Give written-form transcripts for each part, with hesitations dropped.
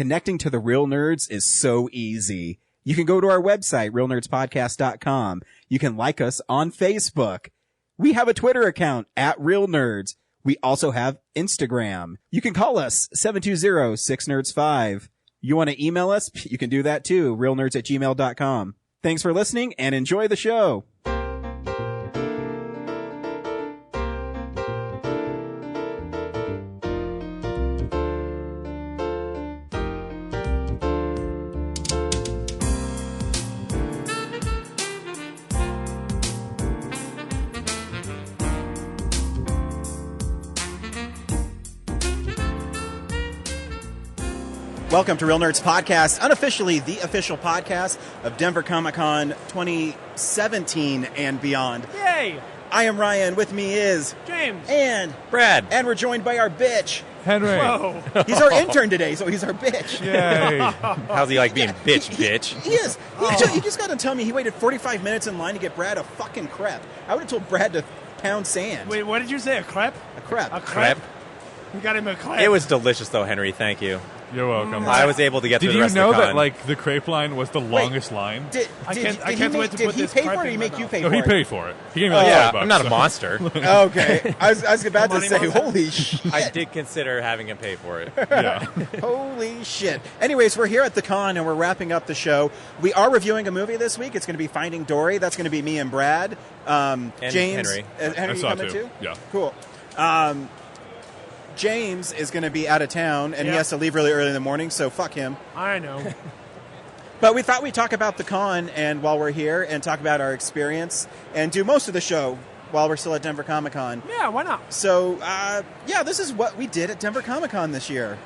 connecting to the real nerds is so easy. You can go to our website, realnerdspodcast.com. You can like us on Facebook. We have a Twitter account at Real Nerds. We also have Instagram. You can call us 720-6nerds5. You want to email us? You can do that too, realnerds@gmail.com. Thanks for listening and enjoy the show. Welcome to Real Nerds Podcast, unofficially the official podcast of Denver Comic-Con 2017 and beyond. Yay! I am Ryan. With me is James and Brad. And we're joined by our bitch, Henry. Whoa. He's our intern today, so he's our bitch. Yay. How's he like being bitch? He is. He just got to tell me he waited 45 minutes in line to get Brad a fucking crepe. I would have told Brad to pound sand. Wait, what did you say? A crepe? A crepe. A crepe? You got him a crepe. It was delicious, though, Henry. Thank you. You're welcome. I was able to get through Did the you rest know of the con. that, like, the crepe line was the longest line? Did I he can't wait to put did he this pay for crepe it or did he in make my you mouth? pay No, for he it? paid for it. He gave me like Yeah, $5. I'm not a monster. Okay. I was about to Money say, monster. holy shit. I did consider having him pay for it. Yeah. Holy shit. Anyways, we're here at the con and we're wrapping up the show. We are reviewing a movie this week. It's going to be Finding Dory. That's going to be me and Brad. And James. Henry. Henry, I you saw coming too. too? Yeah. Cool. James is going to be out of town and he Yeah. has to leave really early in the morning, so fuck him. I know. But we thought we'd talk about the con and while we're here and talk about our experience and do most of the show while we're still at Denver Comic-Con. Yeah, why not? So, yeah, this is what we did at Denver Comic-Con this year.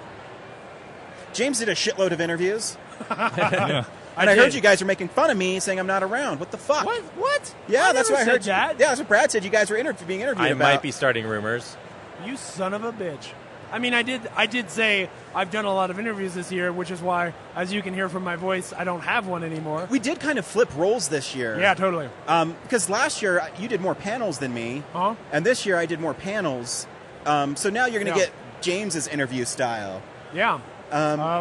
James did a shitload of interviews. Yeah. And I heard did. you guys are making fun of me saying I'm not around. What the fuck? What? Yeah, I that's never what I said heard. that. Yeah, that's what Brad said. You guys were being interviewed I about. might be starting rumors. You son of a bitch. I mean, I did say I've done a lot of interviews this year, which is why, as you can hear from my voice, I don't have one anymore. We did kind of flip roles this year. Yeah, totally. Because last year you did more panels than me, Uh-huh. and this year I did more panels. So now you're going to Yeah. get James's interview style. Yeah.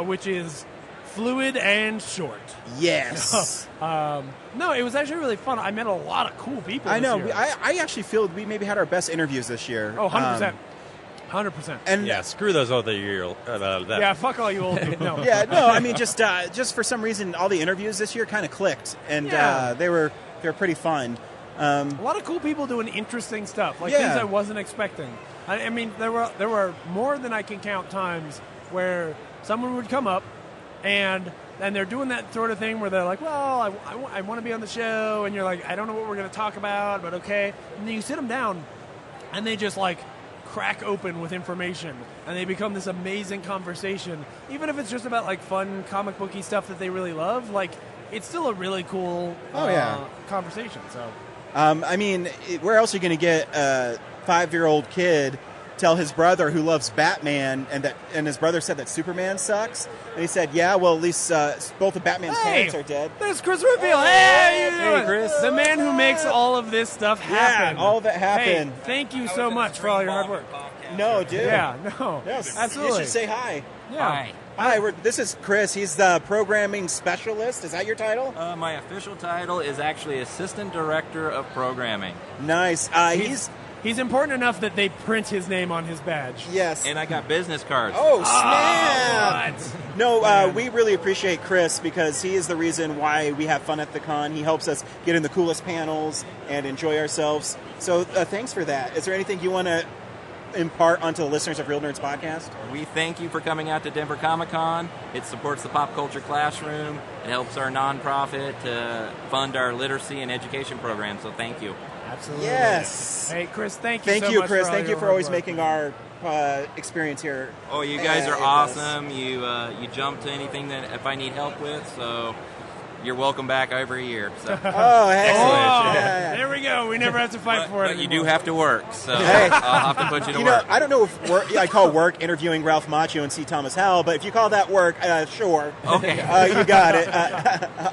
Which is fluid and short. Yes. No, it was actually really fun. I met a lot of cool people I this know. year. I actually feel we maybe had our best interviews this year. Oh, 100%. 100%. And Yeah, screw those other year. Yeah, fuck all you old people. No. yeah, no, I mean just for some reason all the interviews this year kind of clicked, and Yeah. they were pretty fun. A lot of cool people doing interesting stuff, like Yeah. things I wasn't expecting. I mean, there were more than I can count times where someone would come up and they're doing that sort of thing where they're like, well, I want to be on the show, and you're like, I don't know what we're going to talk about, but okay. And then you sit them down, and they just like crack open with information, and they become this amazing conversation. Even if it's just about like fun comic booky stuff that they really love, like it's still a really cool conversation. So. I mean, where else are you going to get a 5-year-old kid tell his brother who loves Batman and his brother said that Superman sucks? And he said, yeah, well, at least both of Batman's parents are dead. There's Chris Redfield. Hey, you doing? Chris. The man who makes all of this stuff happen. Yeah, all of it happen. Hey, thank you so much for all your hard work. No, dude. Yeah, no. Yes, Absolutely. You should say hi. Yeah. Hi, this is Chris. He's the programming specialist. Is that your title? My official title is actually Assistant Director of Programming. Nice. He's important enough that they print his name on his badge. Yes. And I got business cards. Oh, snap! What? No, we really appreciate Chris because he is the reason why we have fun at the con. He helps us get in the coolest panels and enjoy ourselves. So thanks for that. Is there anything you want to impart onto the listeners of Real Nerds Podcast? We thank you for coming out to Denver Comic-Con. It supports the Pop Culture Classroom. It helps our nonprofit to fund our literacy and education program, so thank you. Absolutely. Yes. Hey, Chris, thank you Thank so you, much Chris. for all Thank you your for hard always work. making our experience here. Oh, you guys are it awesome. You jump to anything that if I need help with, so you're welcome back every year. So. Oh, hey. Oh, Yeah. there we go. We never have to fight for it But you anymore. do have to work, so Hey. I'll have to put you to You work. know, I don't know if I call work interviewing Ralph Macchio and C. Thomas Howell, but if you call that work, sure. Okay. You got it.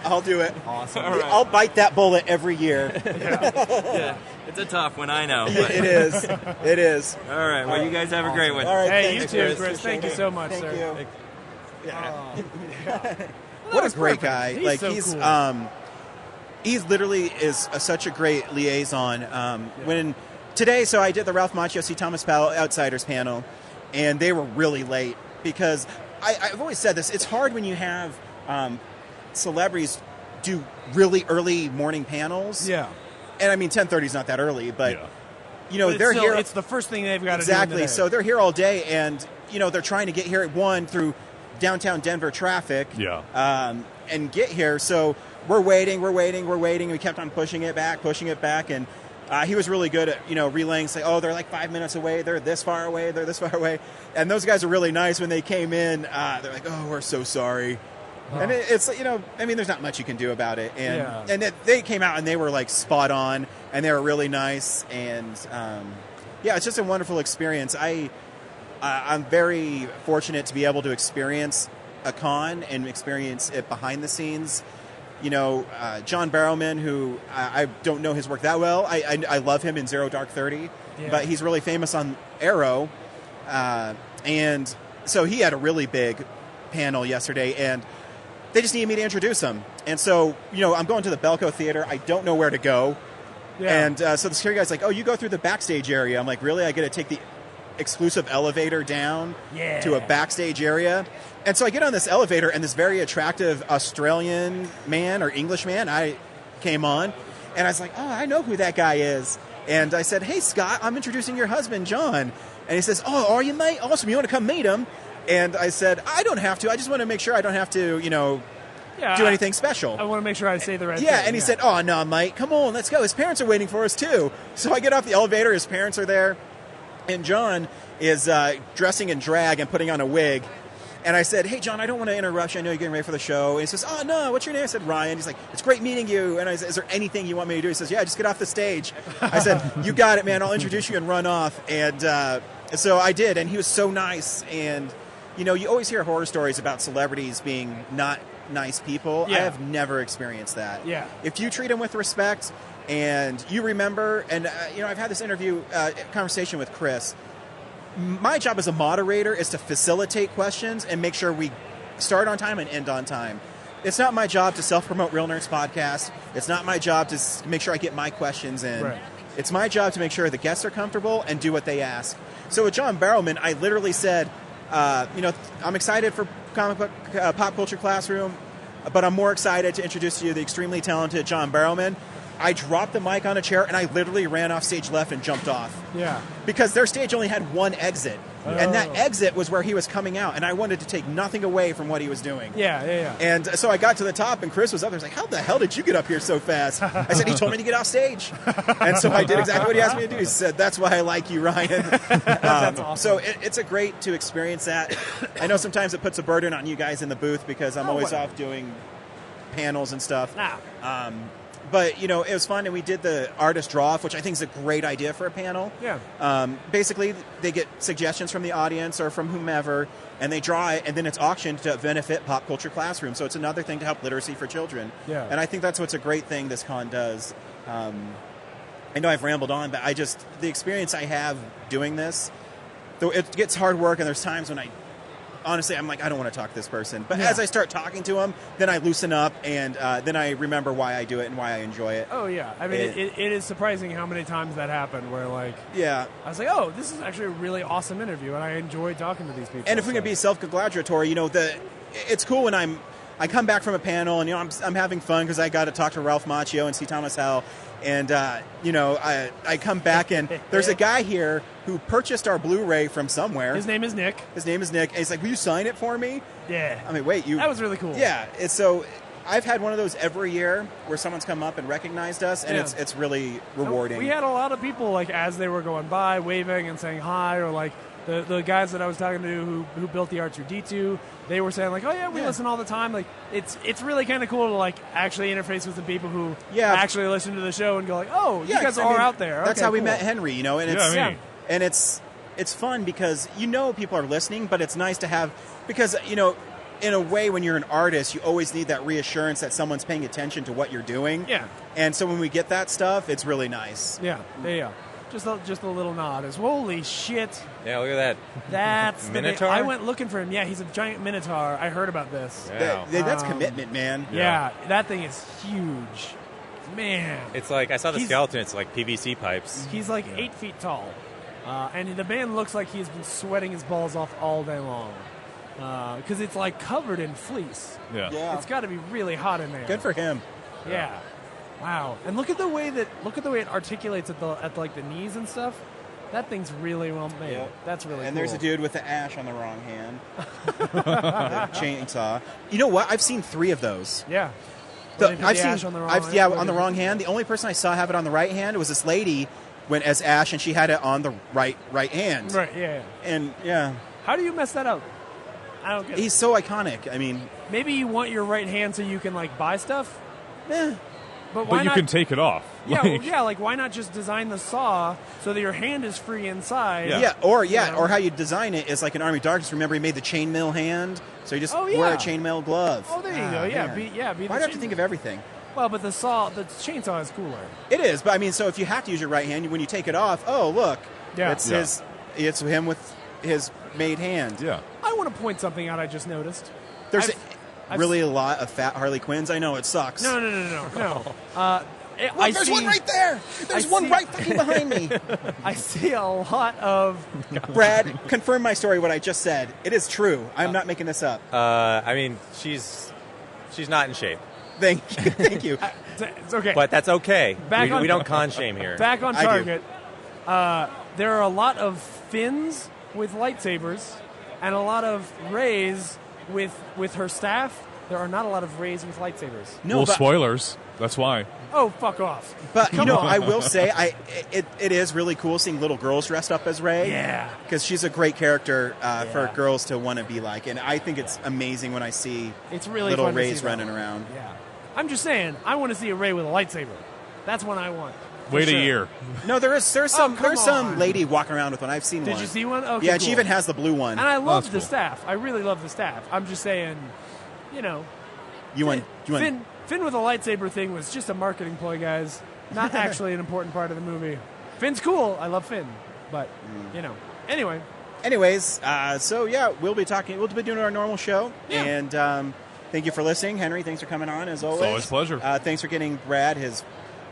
I'll do it. Awesome. I'll bite that bullet every year. Yeah, it's a tough one, I know. But. It is. It is. All right. Well, you guys have a great one. All right. Hey, you thanks, too, Chris. Appreciate Thank you it. so much, Thank sir. you. What a great guy! He's like so he's cool. he's literally is such a great liaison. When today, so I did the Ralph Macchio C. Thomas Powell Outsiders panel, and they were really late because I've always said this. It's hard when you have celebrities do really early morning panels. Yeah. And I mean, 10:30 is not that early, but Yeah. you know But they're still, here. It's the first thing they've got to do. Exactly. So they're here all day, and you know they're trying to get here at 1 through downtown Denver traffic. Yeah. And get here. So we're waiting. We kept on pushing it back, and he was really good at relaying. Say, oh, they're like 5 minutes away. They're this far away. And those guys are really nice when they came in. They're like, oh, we're so sorry. And it's I mean, there's not much you can do about it. And they came out and they were like spot on, and they were really nice. And it's just a wonderful experience. I'm very fortunate to be able to experience a con and experience it behind the scenes. John Barrowman, who I don't know his work that well. I love him in Zero Dark 30, but he's really famous on Arrow. And so he had a really big panel yesterday, and they just needed me to introduce him. And so, I'm going to the Belco Theater. I don't know where to go. Yeah. And so the security guy's like, oh, you go through the backstage area. I'm like, really? I get to take the exclusive elevator down to a backstage area? And so I get on this elevator, and this very attractive Australian man or English man, I came on, and I was like, oh, I know who that guy is. And I said, hey, Scott, I'm introducing your husband, John. And he says, oh, are you, mate? Awesome. You want to come meet him? And I said, I don't have to. I just want to make sure I don't have to, do anything special. I want to make sure I say the right thing. Yeah, and he said, oh, no, mate, come on, let's go. His parents are waiting for us, too. So I get off the elevator. His parents are there. And John is dressing in drag and putting on a wig. And I said, hey, John, I don't want to interrupt you. I know you're getting ready for the show. And he says, oh, no, what's your name? I said, Ryan. He's like, it's great meeting you. And I said, is there anything you want me to do? He says, yeah, just get off the stage. I said, you got it, man. I'll introduce you and run off. And so I did. And he was so nice. And, you always hear horror stories about celebrities being not nice people. Yeah. I have never experienced that. Yeah. If you treat them with respect and you remember, and, I've had this conversation with Chris. My job as a moderator is to facilitate questions and make sure we start on time and end on time. It's not my job to self-promote Real Nerds Podcast. It's not my job to make sure I get my questions in. Right. It's my job to make sure the guests are comfortable and do what they ask. So with John Barrowman, I literally said, I'm excited for Comic Book Pop Culture Classroom, but I'm more excited to introduce to you the extremely talented John Barrowman. I dropped the mic on a chair, and I literally ran off stage left and jumped off. Yeah. Because their stage only had one exit. And that exit was where he was coming out, and I wanted to take nothing away from what he was doing. Yeah. And so I got to the top, and Chris was up there. He was like, how the hell did you get up here so fast? I said, he told me to get off stage. And so I did exactly what he asked me to do. He said, that's why I like you, Ryan. That's awesome. So it's a great to experience that. I know sometimes it puts a burden on you guys in the booth because I'm always off doing panels and stuff. Nah. But, it was fun, and we did the artist draw-off, which I think is a great idea for a panel. Yeah. Basically, they get suggestions from the audience or from whomever, and they draw it, and then it's auctioned to benefit Pop Culture Classroom. So it's another thing to help literacy for children. Yeah. And I think that's what's a great thing this con does. I know I've rambled on, but the experience I have doing this, though it gets hard work, and there's times when honestly, I'm like, I don't want to talk to this person. But as I start talking to them, then I loosen up, and then I remember why I do it and why I enjoy it. Oh, yeah. I mean, it is surprising how many times that happened where, I was like, oh, this is actually a really awesome interview, and I enjoy talking to these people. And if we can be self-congratulatory, it's cool when I come back from a panel, and, I'm having fun because I got to talk to Ralph Macchio and C. Thomas Howell. And, I come back, and there's a guy here who purchased our Blu-ray from somewhere. His name is Nick. And he's like, will you sign it for me? Yeah. I mean, wait, That was really cool. Yeah. So I've had one of those every year where someone's come up and recognized us, and it's really rewarding. We had a lot of people, as they were going by, waving and saying hi, or, the guys that I was talking to who built the R2-D2, they were saying oh yeah, we listen all the time. It's really kind of cool to actually interface with the people who actually listen to the show and go oh, you guys are out there. That's okay, how we cool. met Henry, and and it's fun because people are listening, but it's nice to have because in a way when you're an artist, you always need that reassurance that someone's paying attention to what you're doing. Yeah. And so when we get that stuff, it's really nice. Yeah. Just a little nod. Is holy shit. Yeah, look at that. That's the Minotaur? I went looking for him. Yeah, he's a giant minotaur. I heard about this. Yeah. That's commitment, man. Yeah, that thing is huge. Man. It's like, I saw the He's- skeleton. It's like PVC pipes. He's like 8 feet tall. And the man looks like he's been sweating his balls off all day long. Because it's like covered in fleece. Yeah. Yeah. It's got to be really hot in there. Good for him. Yeah. Wow. And look at the way it articulates at like the knees and stuff. That thing's really well made. Yep. That's really And cool. there's a dude with the ash on the wrong hand. The chainsaw. You know what? I've seen 3 of those. Yeah. The- Well, they put I've the seen, ash on the wrong on the wrong hand. The only person I saw have it on the right hand was this lady went as Ash, and she had it on the right hand. Right, yeah. And yeah, How do you mess that up? I don't get it. he's so iconic. I mean, Maybe you want your right hand so you can like buy stuff, eh. but why But you not? can take it off. yeah, Like, like why not just design the saw so that your hand is free inside? Yeah. or You know? or how you design it is like in Army of Darkness. Remember, he made the chainmail hand, so you just Oh, wear yeah. a chainmail glove. Oh, there you Ah, go. Yeah, man. be the Why do I have to chain- think of everything? Well, but the chainsaw is cooler. It is, but I mean, so if you have to use your right hand, when you take it off, oh look, Yeah. it's Yeah. it's him with his made hand. Yeah. I want to point something out I just noticed. There's I've really a lot of fat Harley Quinns. I know it sucks. No. Look, there's one right there. There's one right fucking behind me. I see a lot of. Brad, confirm my story. What I just said. It is true. I'm not making this up. I mean, she's not in shape. Thank you. Thank you. It's okay. But that's okay. Back on- We don't con shame here. Back on I do. target. There are a lot of Finns with lightsabers, and a lot of Rays with her staff. There are not a lot of Rays with lightsabers. No, well, but, spoilers. That's why. Oh, fuck off! but you know, on. I will say, it is really cool seeing little girls dressed up as Rey. Yeah. Because she's a great character for Yeah. girls to want to be like, and I think it's amazing when I see It's really little fun to Reys see that. running around. Yeah. I'm just saying, I want to see a Ray with a lightsaber. That's what I want. For Wait sure. a year. No, there's some come some on. lady walking around with one. I've seen Did one. you see one? Okay, Yeah, and she cool. even has the blue one. And I love that's the cool. staff. I really love the staff. I'm just saying, you know, You want? Finn with a lightsaber thing was just a marketing ploy, guys. Not actually an important part of the movie. Finn's cool. I love Finn, but you know. Anyway, Anyways, so yeah, we'll be doing our normal show, Yeah. and thank you for listening, Henry. Thanks for coming on as always. always a pleasure. Thanks for getting Brad his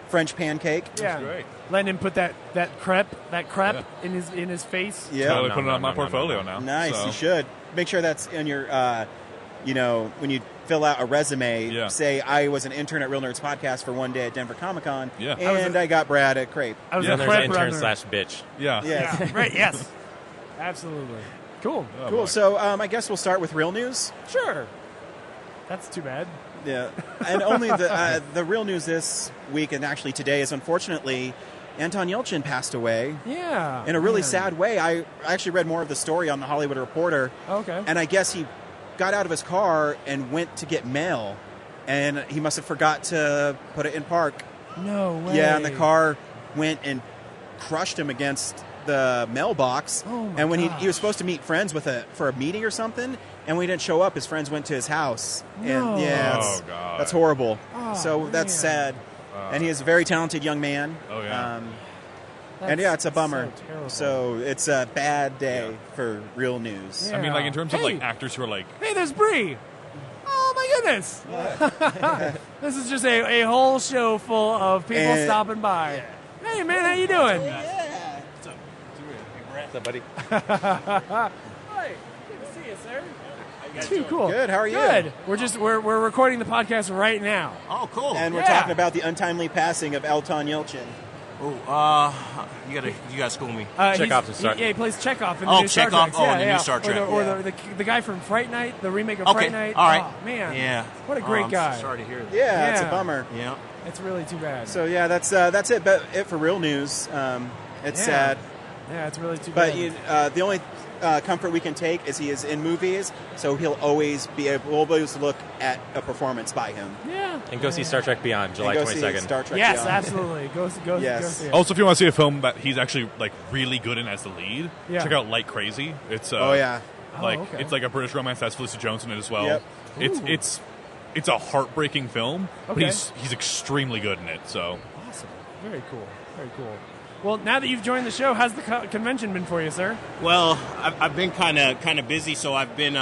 French pancake. yeah, great. letting him put that crepe in his face. Yeah, Totally No, put it no, on my no, portfolio no, now. nice. So. You should make sure that's in your. When you fill out a resume, Yeah. say I was an intern at Real Nerds Podcast for one day at Denver Comic Con, Yeah. and I got Brad a crepe. I was Yeah, a Then there's crepe intern runner. slash bitch. Yeah. Yeah. Yeah, right. Yes, absolutely. Cool. Oh, Cool. boy. So I guess we'll start with real news. Sure. That's too bad. Yeah, and only the real news this week and actually today is unfortunately Anton Yelchin passed away Yeah. in a really man. sad way. I actually read more of the story on the Hollywood Reporter, Okay. and I guess he got out of his car and went to get mail, and he must have forgot to put it in park. No way. Yeah, and the car went and crushed him against the mailbox. Oh, my and when he gosh. was supposed to meet friends for a meeting or something, and when he didn't show up, his friends went to his house. No. And yeah, Oh, it's, God. that's horrible. Oh, So that's man. sad. And he is a very talented young man. Oh, yeah. And yeah, it's a bummer. So terrible. So it's a bad day for real news. Yeah. I mean, like in terms of like Hey. actors who are like, Hey, there's Bree. Oh my goodness! This is just a whole show full of people And- stopping by. Hey man, how you doing? What's up, buddy? Hi, good to see you, sir. Too cool. Good, how are you? Good. We're recording the podcast right now. Oh, cool. And we're Yeah. talking about the untimely passing of Elton Yelchin. You gotta school me. Chekhov's in Star- He plays Chekhov in the Oh, new Star Chekhov. Trek. Oh, yeah, in the new yeah. Star Trek. Or Yeah. the guy from Fright Night, the remake of Okay, Fright Night. all right. Oh, man. Yeah. What a great I'm guy. Sorry to hear that. Yeah, it's a Yeah. bummer. Yeah. It's really too bad. So yeah, that's it. But it for real news. It's Yeah. sad. Yeah, it's really too But bad. the only comfort we can take is he is in movies, so he'll always be able to look at a performance by him. Yeah. And go see Star Trek Beyond, July and go see 22nd. Star Trek. Yes, Beyond. absolutely. Go Yes. see it. also if you want to see a film that he's actually like really good in as the lead, Yeah. check out Like Crazy. It's Oh yeah. like Oh, okay. it's like a British romance that's Felicity Jones in it as well. Yep. Ooh. It's a heartbreaking film, but Okay. he's extremely good in it. So Awesome. Very cool. Very cool. Well, now that you've joined the show, how's the convention been for you, sir? Well, I've been kind of busy, so I've been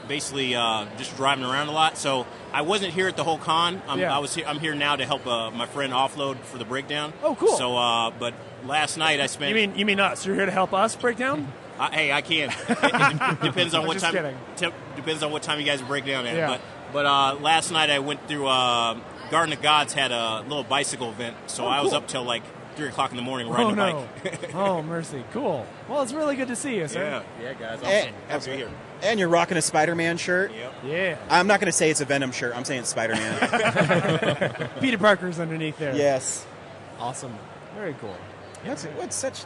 basically just driving around a lot. So I wasn't here at the whole con. I'm here now to help my friend offload for the breakdown. Oh, cool. So, but last night I spent. You mean us? You're here to help us break down? Hey, I can. It depends on what just time. Depends on what time you guys break down at. Yeah. But last night I went through Garden of Gods had a little bicycle event, so I was up till like 3 o'clock in the morning riding a bike. Oh, mercy. Cool. Well, it's really good to see you, sir. Yeah, guys. And, Awesome. Here. and you're rocking a Spider-Man shirt. Yep. Yeah. I'm not going to say it's a Venom shirt. I'm saying it's Spider-Man. Peter Parker's underneath there. Yes. Awesome. Very cool. What's such...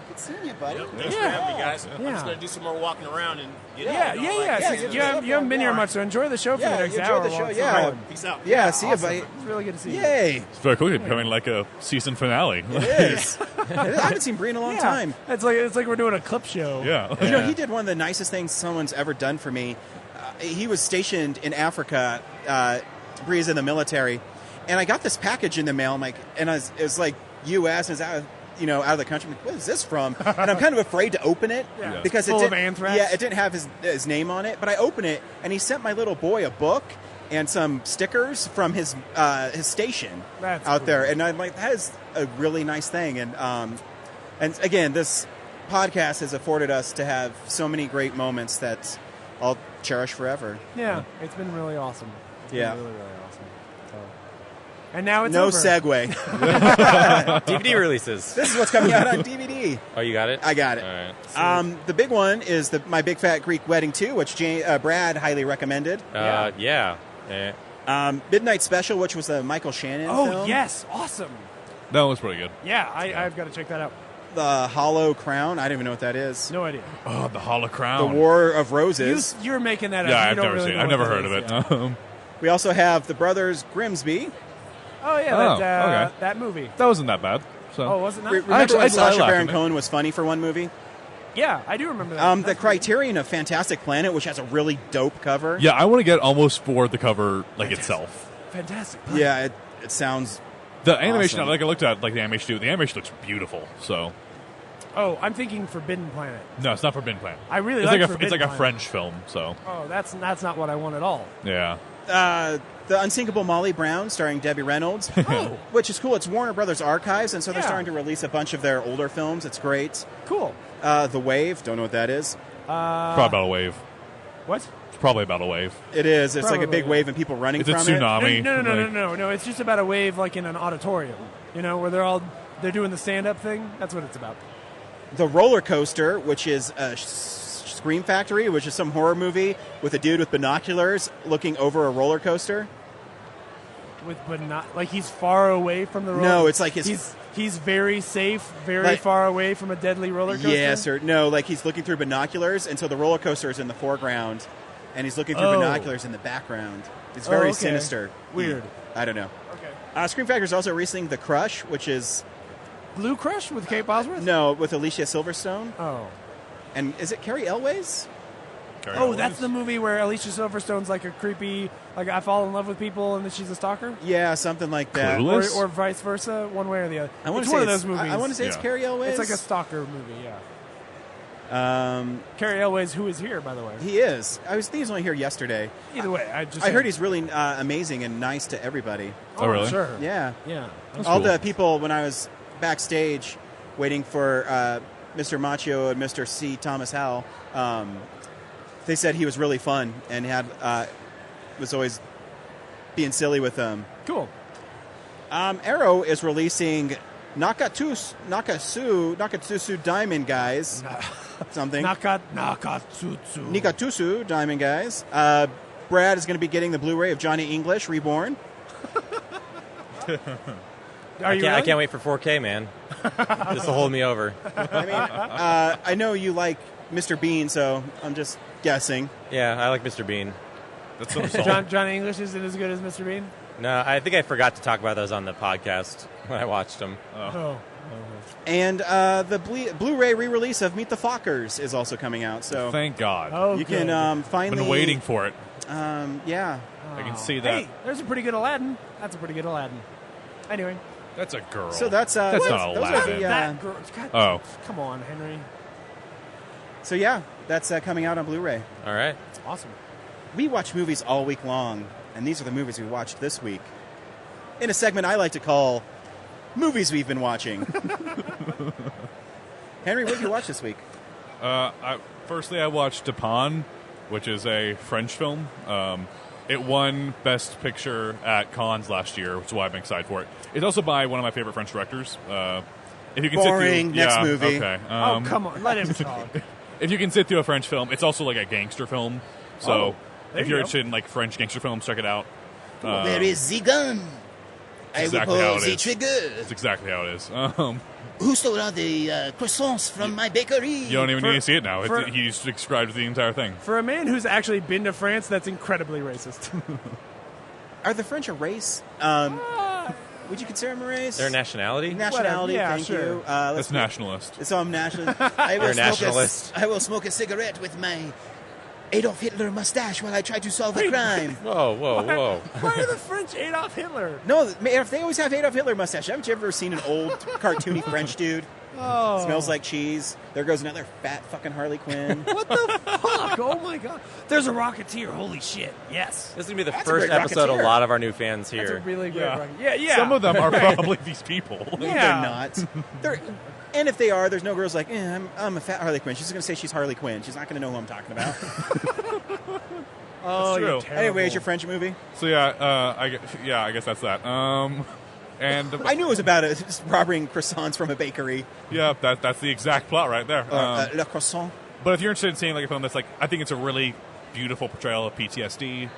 Good seeing you, buddy. Thanks for having me, guys. I'm Yeah. just going to do some more walking around and get You haven't been here much, so enjoy the show for the next enjoy hour. the while show. it's Yeah. going. Peace out. Yeah, see Awesome. you, buddy. It's really good to see you. Yay. It's very quickly becoming like a season finale. It is. I haven't seen Bree in a long time. It's like we're doing a clip show. Yeah. You know, he did one of the nicest things someone's ever done for me. He was stationed in Africa. Bree's in the military. And I got this package in the mail. It was like U.S. and it's out of the country. I'm like, what is this from? And I'm kind of afraid to open it Yeah. because Full it of anthrax? Yeah, it didn't have his name on it. But I open it, and he sent my little boy a book and some stickers from his station That's out cool. there. And I'm like, that is a really nice thing. And again, this podcast has afforded us to have so many great moments that I'll cherish forever. Yeah, it's been really awesome. It's been Yeah. really, really awesome. So. And now it's No over. segue. DVD releases. This is what's coming out on DVD. Oh, you got it? I got it. All right. The big one is My Big Fat Greek Wedding 2, which Brad highly recommended. Yeah. Midnight Special, which was the Michael Shannon Oh, film. yes. Awesome. That was pretty good. Yeah, I've got to check that out. The Hollow Crown. I don't even know what that is. No idea. Oh, the Hollow The Crown. War of Roses. You're making that up. Yeah, You I've don't never really seen. know I've what never that heard is, of it. yeah. We also have The Brothers Grimsby. Oh, yeah, okay. that movie. That wasn't that bad. So. Oh, was it not? Remember Actually, when I Sacha laughed Baron at it. Cohen was funny for one movie? Yeah, I do remember that. The That's Criterion of Fantastic Planet, which has a really dope cover. Yeah, I want to get almost for the cover itself. fantastic. Yeah, it sounds... The animation, Awesome. like I looked at the animation too. The animation looks beautiful. So Oh, I'm thinking Forbidden Planet. no, it's not Forbidden Planet. I really it's like like Forbidden it's like a Planet. French film. So Oh, that's not what I want at all. yeah. The Unsinkable Molly Brown, starring Debbie Reynolds. Oh, Which is cool. It's Warner Brothers Archives, and so they're Yeah. starting to release a bunch of their older films. It's great. cool. The Wave, don't know what that is. Probably about a wave. What? It's probably about a wave. It is. It's like a Probably, big yeah. wave and people running It's a from it. tsunami. No. It's just about a wave like in an auditorium. Where they're doing the stand-up thing. That's what it's about. The Roller Coaster, which is a Scream Factory, which is some horror movie with a dude with binoculars looking over a roller coaster. But not like he's far away from the roller. No, it's like his... He's very safe, very Like- far away from a deadly roller coaster. Yes, or no, like he's looking through binoculars, and so the roller coaster is in the foreground, and he's looking through Oh. binoculars in the background. It's very okay. sinister. Weird. I don't know. Okay. Scream Factory is also releasing The Crush, which is Blue Crush with Kate Bosworth? no with Alicia Silverstone, Oh. and is it Carrie Elways? Oh, that's the movie where Alicia Silverstone's like a creepy, like I fall in love with people and then she's a stalker? Yeah, something like that. Clueless? Or vice versa, one way or the other. I want It's to say one of it's- those movies. I want to say it's Yeah. Carrie Elways. It's like a stalker movie, yeah. Carrie Elways, who is here, by the way. He is. I think he's only here yesterday. Either way, I heard he's really amazing and nice to everybody. Oh, really? Sure. Yeah. Yeah. All cool. the people when I was backstage waiting for Mr. Macchio and Mr. C. Thomas Howell, they said he was really fun and had was always being silly with them. Cool. Arrow is releasing Nakatsusu Diamond Guys. Something. Nakatsusu. Nikatsusu Diamond Guys. Brad is going to be getting the Blu-ray of Johnny English Reborn. Are you I really? can't wait for 4K, man. This will hold me over. I mean, I know you like Mr. Bean, so I'm just guessing. Yeah, I like Mr. Bean. That's some song. John English isn't as good as Mr. Bean? No, I think I forgot to talk about those on the podcast when I watched them. Oh. And the Blu-ray re-release of Meet the Fockers is also coming out, so Thank God. Oh, you good. can I've finally... been waiting for it. Yeah. I can see that. Hey, there's a pretty good Aladdin. That's a pretty good Aladdin. Anyway. That's a girl. So that's not those Aladdin. are the, That girl. God, Oh. come on, Henry. so yeah, that's coming out on Blu-ray. All right. It's awesome. We watch movies all week long, and these are the movies we watched this week. In a segment I like to call Movies We've Been Watching. Henry, what did you watch this week? Firstly, I watched Dupin, which is a French film. It won Best Picture at Cannes last year, which is why I'm excited for it. It's also by one of my favorite French directors. If you can Boring. sit through, Next movie. Okay. Oh, come on. Let him talk. If you can sit through a French film, it's also like a gangster film. So Oh, there if you you're go. interested in like French gangster films, check it out. Where is the gun? I will exactly how pull it the is. trigger. It's exactly how it is. Who stole all the croissants from my bakery? You don't even need to see it now. for- He's described the entire thing. For a man who's actually been to France, that's incredibly racist. Are the French a race? Would you consider them a race? Their nationality? Nationality, Whatever. Yeah, thank sure. you. That's nationalist. So I'm nationalist. I will You're a smoke nationalist. I will smoke a cigarette with my Adolf Hitler mustache while I try to solve a crime. Whoa, whoa, whoa. Why are the French Adolf Hitler? No, if they always have Adolf Hitler mustache. Haven't you ever seen an old cartoony French dude? Oh. Smells like cheese. There goes another fat fucking Harley Quinn. What the fuck? Oh my god. There's a Rocketeer. Holy shit. Yes. This is going to be the That's a first great episode Rocketeer. a lot of our new fans That's a here. really great Yeah. Rocket. Yeah, yeah. Some of them are probably these people. Yeah. They're not. And if they are, there's no girls like, I'm a fat Harley Quinn. She's going to say she's Harley Quinn. She's not going to know who I'm talking about. Oh, true. you're terrible. Anyway, it's your French movie. So I guess that's that. And I knew it was about robbing croissants from a bakery. yeah, that's the exact plot right there. Le croissant. But if you're interested in seeing like a film that's like, I think it's a really beautiful portrayal of PTSD.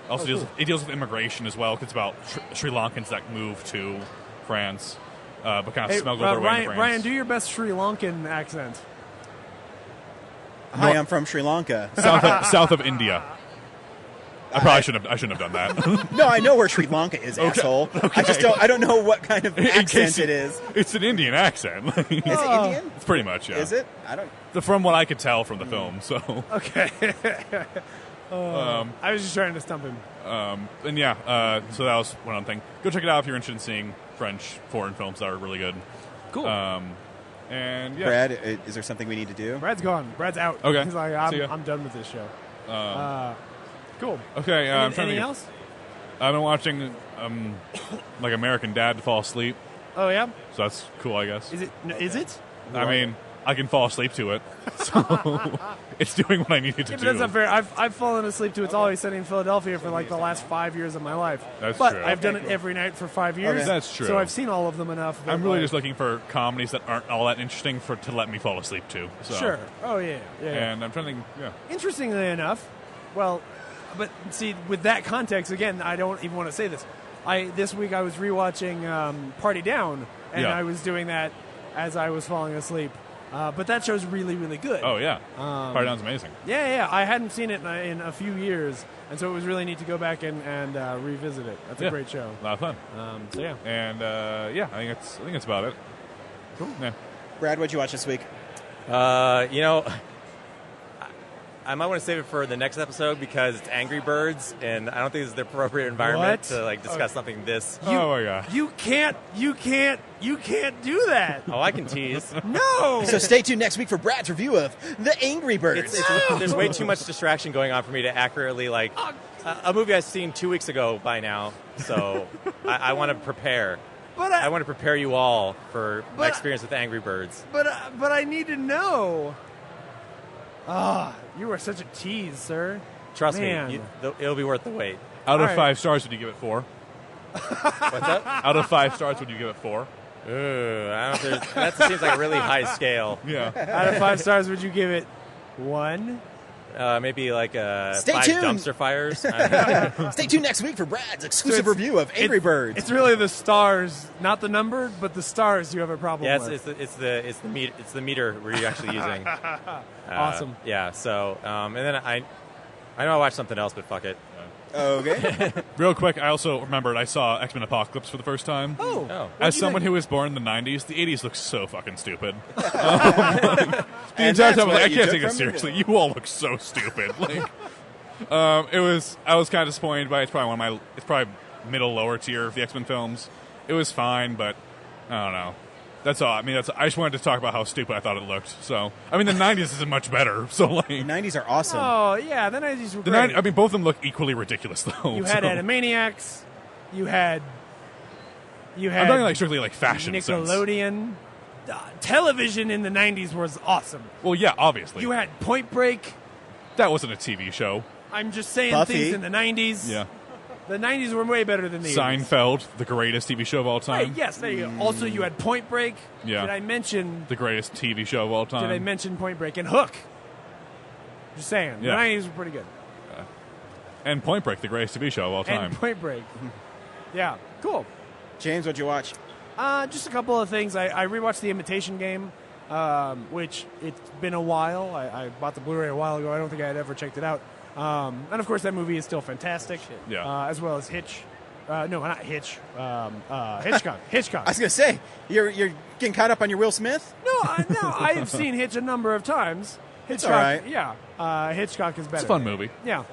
Also, it deals with immigration as well. 'Cause it's about Sri Lankans that move to France, but kind of Hey, smuggle their way into Ryan, France. Ryan, do your best Sri Lankan accent. Hi, I'm from Sri Lanka. south of India. I shouldn't have done that. No, I know where Sri Lanka is, asshole. I don't know what kind of In accent case it is. It's an Indian accent. Is it Indian? It's pretty much, yeah. Is it? I don't. From what I could tell from the film. So, Okay. I was just trying to stump him. and yeah, so that was one other thing. Go check it out if you're interested in seeing French foreign films that are really good. Cool. And yeah, Brad, is there something we need to do? Brad's gone. Brad's out. Okay. He's like, See ya. I'm done with this show. Cool. okay. I'm trying Anything to else? I've been watching like American Dad to fall asleep, Oh, yeah? so that's cool, I guess. Is it? Is it? I mean, I can fall asleep to it, so it's doing what I needed to Yeah, but do. that's not fair. I've fallen asleep to It's Always Sunny in Philadelphia for like the last 5 years of my life. That's but true. I've done it every night for 5 years. Okay. That's true. So I've seen all of them enough. that, I'm really like, just looking for comedies that aren't all that interesting to let me fall asleep to. So. Sure. Oh, yeah. Yeah. And I'm trying to think, yeah. Interestingly enough, well, but see, with that context, again, I don't even want to say this. This week I was rewatching Party Down, and Yeah. I was doing that as I was falling asleep. But that show's really, really good. Oh, yeah. Party Down's amazing. Yeah. I hadn't seen it in a few years, and so it was really neat to go back and revisit it. That's a Yeah. great show. A lot of fun. So yeah. And yeah, I think that's about it. Cool. Yeah. Brad, what'd you watch this week? I might want to save it for the next episode because it's Angry Birds, and I don't think it's the appropriate environment What? to like discuss something this. Oh my god. You can't do that. Oh, I can tease. No. So stay tuned next week for Brad's review of The Angry Birds. There's way too much distraction going on for me to accurately like a movie I've seen 2 weeks ago by now. So I want to prepare. But I want to prepare you all for my But- experience with Angry Birds. But I need to know. You are such a tease, sir. Trust Man. me, it'll be worth the wait. Out of All right. 5 stars, would you give it 4? What's that? Out of 5 stars, would you give it 4? I don't know if that seems like a really high scale. Yeah. Out of 5 stars, would you give it 1? Maybe like Stay 5 tuned. dumpster fires. I don't know. Stay tuned next week for Brad's exclusive So it's- review of Angry Birds. It's really the stars, not the number, but the stars you have a problem Yeah, with. it's the meter we're actually using. Awesome. Yeah. So and then I know I watched something else, but fuck it. Okay. Real quick, I also remembered I saw X-Men Apocalypse for the first time. Oh. As someone who was born in the 90s, the 80s looks so fucking stupid. The And entire that's time, I was what like, I you can't took take this from seriously. You all look so stupid. Like, I was kind of disappointed by it. It's probably middle lower tier of the X-Men films. It was fine, but I don't know. That's all. I mean, I just wanted to talk about how stupid I thought it looked. So, I mean, the 90s isn't much better. So, like, The 90s are awesome. Oh, yeah, the 90s were great. I mean, both of them look equally ridiculous, though. You had so. Animaniacs. You had I'm talking like strictly like fashion sense. Nickelodeon. Television in the 90s was awesome. Well, yeah, obviously. You had Point Break. That wasn't a TV show. I'm just saying Buffy. things in the 90s. Yeah. The 90s were way better than the 80s. Seinfeld, the greatest TV show of all time. Right, yes, there you go. Also, you had Point Break. Yeah. Did I mention The greatest TV show of all time. Did I mention Point Break and Hook? Just saying. Yeah. The 90s were pretty good. And Point Break, the greatest TV show of all time. And Point Break. Yeah, cool. James, what'd you watch? Just a couple of things. I rewatched The Imitation Game, which it's been a while. I bought the Blu-ray a while ago. I don't think I had ever checked it out. And of course, that movie is still fantastic. Yeah. As well as Hitch. No, not Hitch. Hitchcock. Hitchcock. I was going to say, you're getting caught up on your Will Smith? No, I've seen Hitch a number of times. Hitchcock, all right. Yeah. Hitchcock is better. It's a fun movie. Yeah.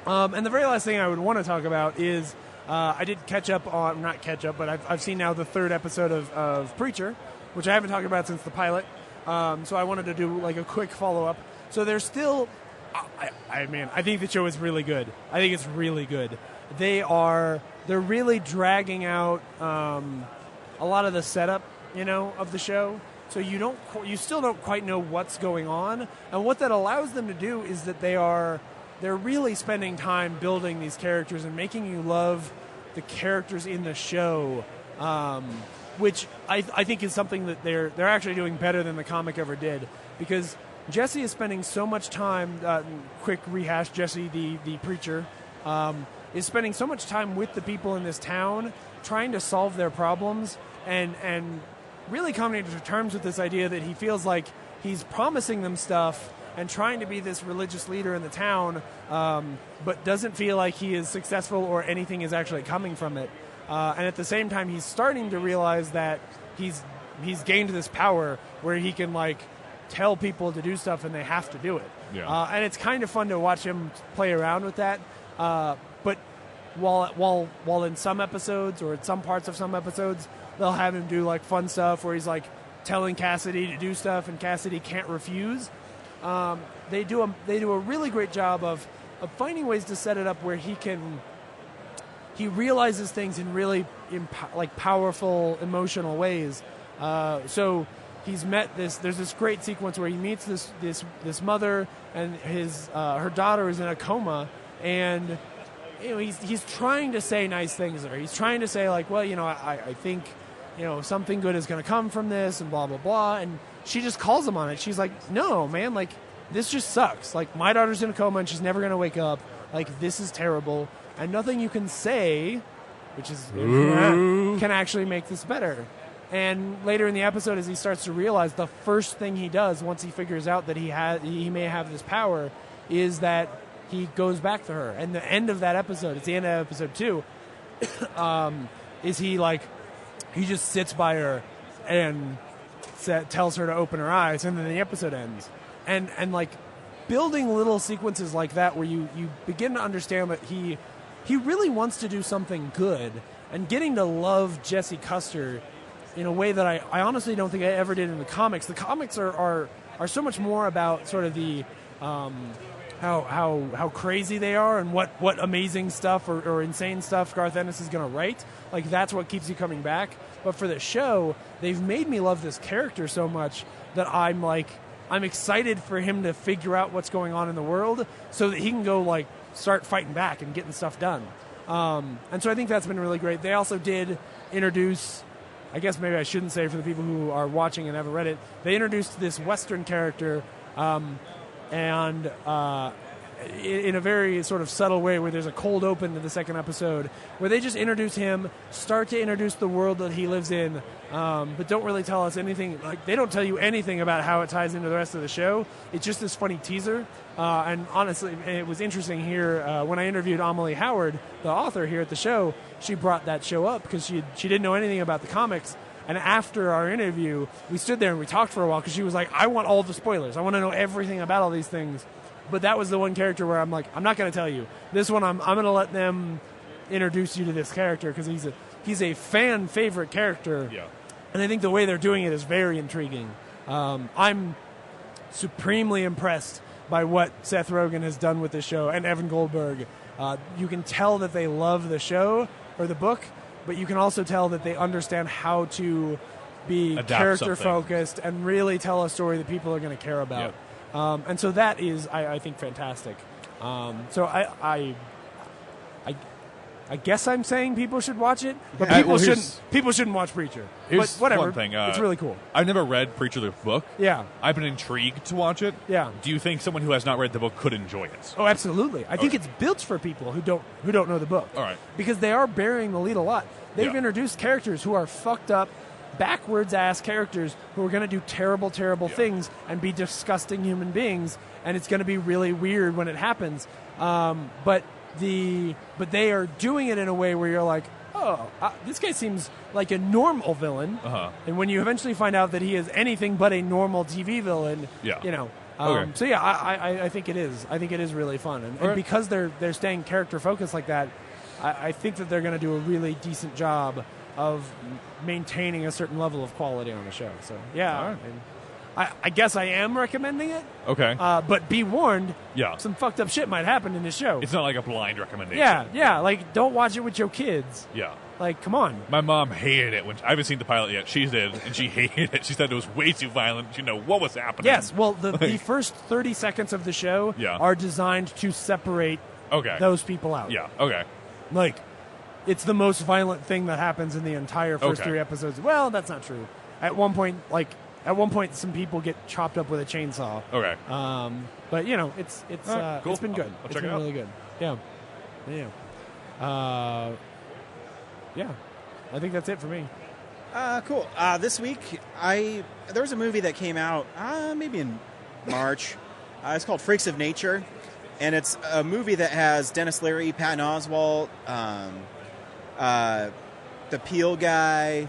And the very last thing I would want to talk about is I did catch up on, not catch up, but I've seen now the third episode of Preacher, which I haven't talked about since the pilot. So I wanted to do like a quick follow-up. So there's still, I mean, I think the show is really good. I think it's really good. They're really dragging out a lot of the setup, of the show. So you still don't quite know what's going on. And what that allows them to do is that they're really spending time building these characters and making you love the characters in the show, which I think is something that they're actually doing better than the comic ever did. Because Jesse is spending so much time, quick rehash, Jesse the preacher, is spending so much time with the people in this town, trying to solve their problems, and really coming to terms with this idea that he feels like he's promising them stuff and trying to be this religious leader in the town, but doesn't feel like he is successful or anything is actually coming from it. And at the same time, he's starting to realize that he's gained this power where he can tell people to do stuff and they have to do it. Yeah. And it's kind of fun to watch him play around with that. But while in some episodes or in some parts of some episodes, they'll have him do fun stuff where he's telling Cassidy to do stuff and Cassidy can't refuse. They do a really great job of finding ways to set it up where he realizes things in really powerful emotional ways. So he's met there's this great sequence where he meets this mother and her daughter is in a coma, and he's trying to say nice things to her. He's trying to say I think something good is going to come from this and blah blah blah, and she just calls him on it. She's like, no man, this just sucks. My daughter's in a coma and she's never going to wake up. This is terrible, and nothing you can say, which is can actually make this better. And later in the episode, as he starts to realize, the first thing he does once he figures out that he may have this power is that he goes back to her. And the end of that episode, it's the end of episode 2, is he just sits by her and tells her to open her eyes, and then the episode ends. And building little sequences like that where you begin to understand that he really wants to do something good, and getting to love Jesse Custer in a way that I honestly don't think I ever did in the comics. The comics are so much more about sort of the how crazy they are and what amazing stuff or insane stuff Garth Ennis is going to write. That's what keeps you coming back. But for the show, they've made me love this character so much that I'm excited for him to figure out what's going on in the world so that he can go start fighting back and getting stuff done. And so I think that's been really great. They also did introduce, I guess maybe I shouldn't say for the people who are watching and haven't read it, they introduced this Western character and in a very sort of subtle way where there's a cold open to the second episode where they just introduce him, start to introduce the world that he lives in, but don't really tell us anything. They don't tell you anything about how it ties into the rest of the show. It's just this funny teaser. And honestly, it was interesting here when I interviewed Amelie Howard, the author here at the show, she brought that show up because she didn't know anything about the comics. And after our interview, we stood there and we talked for a while because she was like, I want all the spoilers. I want to know everything about all these things. But that was the one character where I'm like, I'm not going to tell you. This one, I'm going to let them introduce you to this character because he's a fan favorite character. Yeah. And I think the way they're doing it is very intriguing. I'm supremely impressed by what Seth Rogen has done with this show, and Evan Goldberg. You can tell that they love the show or the book, but you can also tell that they understand how to be character focused and really tell a story that people are going to care about. And so that is, I think, fantastic. So I guess I'm saying people should watch it, but people shouldn't watch Preacher. But whatever, one thing, it's really cool. I've never read Preacher the book. Yeah. I've been intrigued to watch it. Yeah. Do you think someone who has not read the book could enjoy it? Oh, absolutely. I think it's built for people who don't know the book. All right. Because they are bearing the lead a lot. They've introduced characters who are fucked up, backwards-ass characters who are going to do terrible, terrible things and be disgusting human beings, and it's going to be really weird when it happens. But they are doing it in a way where you're like, oh, this guy seems like a normal villain. And when you eventually find out that he is anything but a normal TV villain, you know. So yeah, I think it is. I think it is really fun, and because they're staying character focused like that, I think that they're going to do a really decent job of maintaining a certain level of quality on the show. So yeah. I guess I am recommending it. Okay. But be warned, Yeah. some fucked up shit might happen in this show. It's not like a blind recommendation. Yeah. Like, don't watch it with your kids. Yeah. Like, come on. My mom hated it. I haven't seen the pilot yet. She did, and she hated it. She said it was way too violent. She didn't know what was happening. Yes, well, the first 30 seconds of the show are designed to separate those people out. Yeah, okay. Like, it's the most violent thing that happens in the entire first 3 episodes. Well, that's not true. At one point, some people get chopped up with a chainsaw. Okay. But you know, it's cool. It's been good. I'll It's check been it out. really good. Yeah. Yeah. I think that's it for me. Cool. This week, there was a movie that came out maybe in March. It's called Freaks of Nature, and it's a movie that has Dennis Leary, Patton Oswalt, the Peel guy.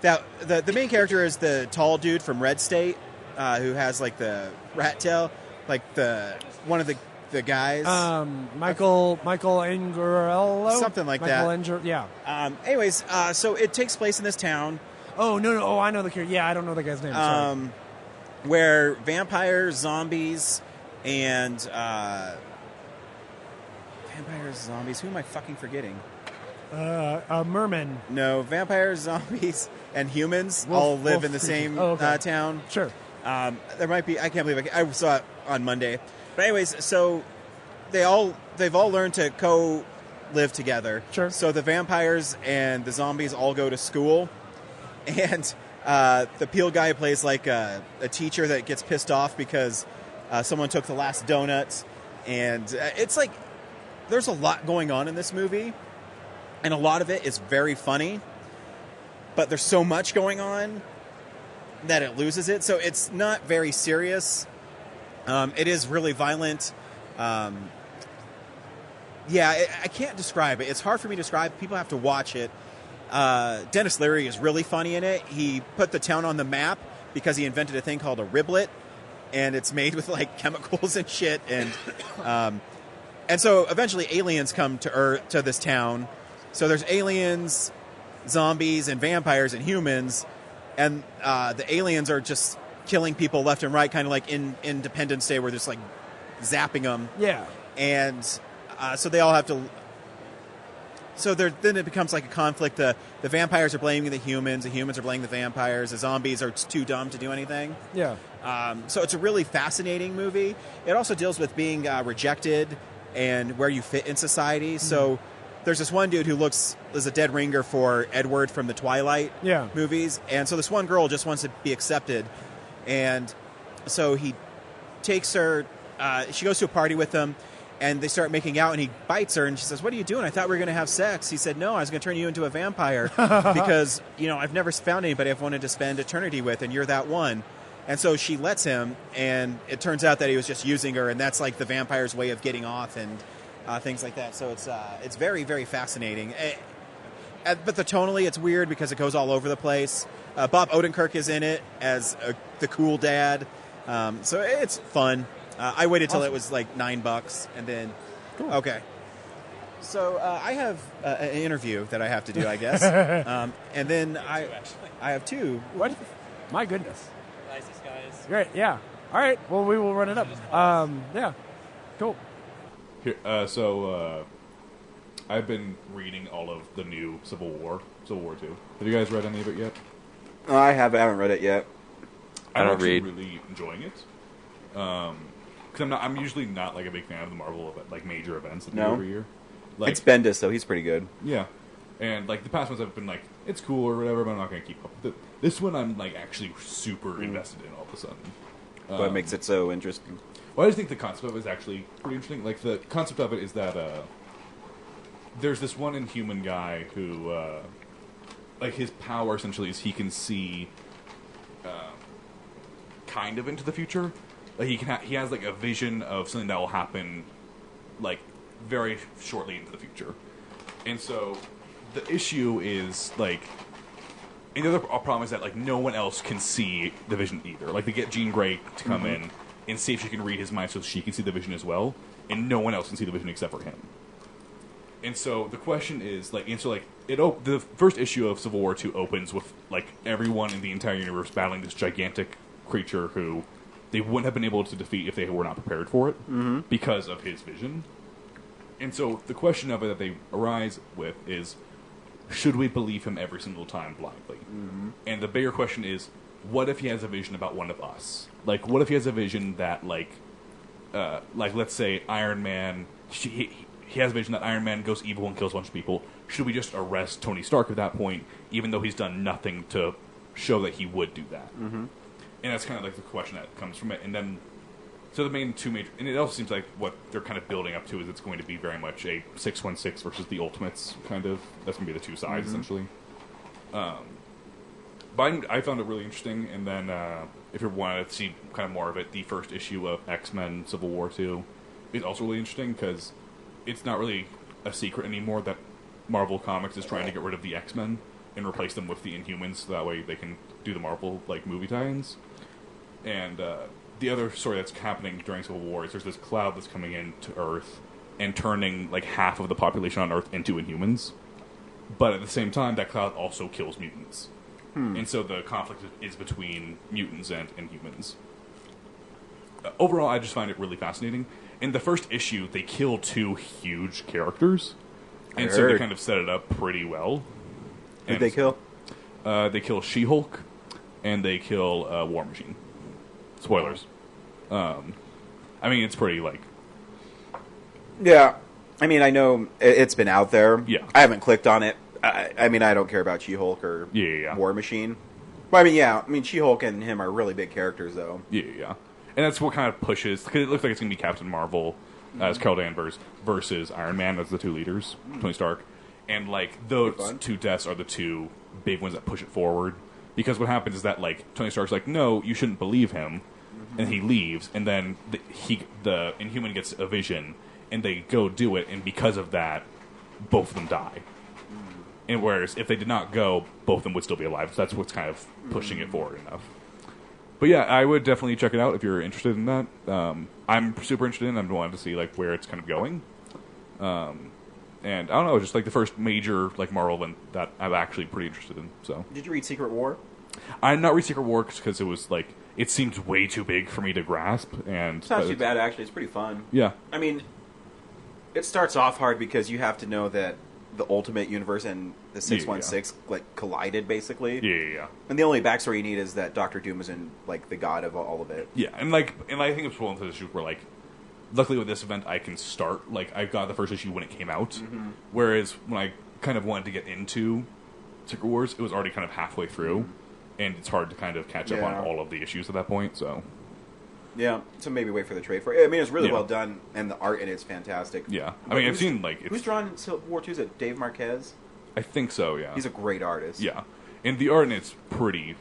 The main character is the tall dude from Red State, who has like the rat tail, like one of the guys. Michael Angarello? Something like that. Yeah. Anyways, so it takes place in this town. Oh, no. Oh, I know the character. Yeah, I don't know the guy's name. Sorry. Where vampires, zombies, and who am I fucking forgetting? Merman. No, vampires, zombies, and humans all live in the same town. Sure. There might be. I can't believe I saw it on Monday. But anyways, so they've all learned to co-live together. Sure. So the vampires and the zombies all go to school, and the Peel guy plays like a teacher that gets pissed off because someone took the last donuts, and it's like there's a lot going on in this movie, and a lot of it is very funny, but there's so much going on that it loses it. So it's not very serious. It is really violent. I can't describe it. It's hard for me to describe. People have to watch it. Dennis Leary is really funny in it. He put the town on the map because he invented a thing called a riblet, and it's made with like chemicals and shit. And so eventually aliens come to this town. So there's aliens, zombies, and vampires and humans, and the aliens are just killing people left and right, kind of like in Independence Day, where they're just like zapping them. Yeah. And so they all have to. So then it becomes like a conflict. The vampires are blaming the humans are blaming the vampires. The zombies are too dumb to do anything. Yeah. So it's a really fascinating movie. It also deals with being rejected and where you fit in society. So there's this one dude who is a dead ringer for Edward from the Twilight movies. And so this one girl just wants to be accepted. And so he takes her, she goes to a party with him, and they start making out, and he bites her, and she says, "What are you doing? I thought we were going to have sex." He said, "No, I was going to turn you into a vampire because, I've never found anybody I've wanted to spend eternity with, and you're that one." And so she lets him, and it turns out that he was just using her, and that's like the vampire's way of getting off and things like that. So it's very, very fascinating. But tonally, it's weird because it goes all over the place. Bob Odenkirk is in it as the cool dad. So it's fun. I waited till it was like $9, and then... Cool. Okay. So I have an interview that I have to do, I guess, and then I have two. What? My goodness. Nicest guys. Great. Yeah. All right. Well, we will run it up. Yeah. Cool. Here, I've been reading all of the new Civil War 2. Have you guys read any of it yet? I haven't read it yet. I don't actually read. really enjoying it. Because I'm usually not like a big fan of the Marvel like major events that they do every year. Like, It's Bendis, so he's pretty good. yeah, and like the past ones I've been like it's cool or whatever, but I'm not going to keep up with it. This one I'm like actually super invested in all of a sudden. What makes it so interesting? Well, I just think the concept of it is actually pretty interesting. Like the concept of it is that there's this one Inhuman guy who, like his power essentially is he can see, kind of into the future. Like he has like a vision of something that will happen, like very shortly into the future. And so the issue is like, and the other problem is that like no one else can see the vision either. Like they get Jean Grey to come in and see if she can read his mind so she can see the vision as well, and no one else can see the vision except for him. And so the question is like, and so like the first issue of Civil War 2 opens with like everyone in the entire universe battling this gigantic creature who they wouldn't have been able to defeat if they were not prepared for it because of his vision. And so the question of it that they arise with is, should we believe him every single time blindly? And the bigger question is, what if he has a vision about one of us? Like, what if he has a vision that, like let's say Iron Man, he has a vision that Iron Man goes evil and kills a bunch of people. Should we just arrest Tony Stark at that point, even though he's done nothing to show that he would do that? And that's kind of like the question that comes from it. And then, so the main two major, and it also seems like what they're kind of building up to is it's going to be very much a 616 versus the Ultimates kind of. That's going to be the two sides essentially. But I found it really interesting. And then if you want to see kind of more of it, the first issue of X-Men Civil War 2 is also really interesting because it's not really a secret anymore that Marvel Comics is trying to get rid of the X-Men and replace them with the Inhumans, so that way they can do the Marvel like movie tie-ins. And the other story that's happening during Civil War is there's this cloud that's coming into Earth and turning like half of the population on Earth into Inhumans. But at the same time, that cloud also kills mutants. And so the conflict is between mutants and Inhumans. Overall, I just find it really fascinating. In the first issue, they kill two huge characters. And so they kind of set it up pretty well. Who'd they kill? They kill She-Hulk, and they kill War Machine. Spoilers. I mean, it's pretty, like... Yeah. I mean, I know it's been out there. Yeah. I haven't clicked on it. I mean, I don't care about She-Hulk or War Machine. But I mean, She-Hulk and him are really big characters, though. Yeah. And that's what kind of pushes... Because it looks like it's going to be Captain Marvel as Carol Danvers versus Iron Man as the two leaders, Tony Stark. And, like, those two deaths are the two big ones that push it forward. Because what happens is that, like, Tony Stark's like, no, you shouldn't believe him. And he leaves. And then the Inhuman gets a vision. And they go do it. And because of that, both of them die. And whereas if they did not go, both of them would still be alive. So that's what's kind of pushing it forward enough. But yeah, I would definitely check it out if you're interested in that. I'm super interested in it. I'm wanting to see, like, where it's kind of going. And I don't know, just like the first major like Marvel event that I'm actually pretty interested in. So, did you read Secret War? I'm not read Secret War because it was like it seemed way too big for me to grasp. And it's not too bad actually. It's pretty fun. Yeah, I mean, it starts off hard because you have to know that the Ultimate Universe and the 616 like collided basically. Yeah. And the only backstory you need is that Doctor Doom is in like the god of all of it. Yeah, and I think it's one of those issues where like. Luckily with this event, I can start, like, I got the first issue when it came out, whereas when I kind of wanted to get into Secret Wars, it was already kind of halfway through, and it's hard to kind of catch up on all of the issues at that point, so... Yeah, so maybe wait for the trade for it. I mean, it's really well done, and the art in it's fantastic. Yeah, I mean, I've seen, like... Who's drawn Civil War 2? Is it Dave Marquez? I think so, yeah. He's a great artist. Yeah, and the art in it's pretty...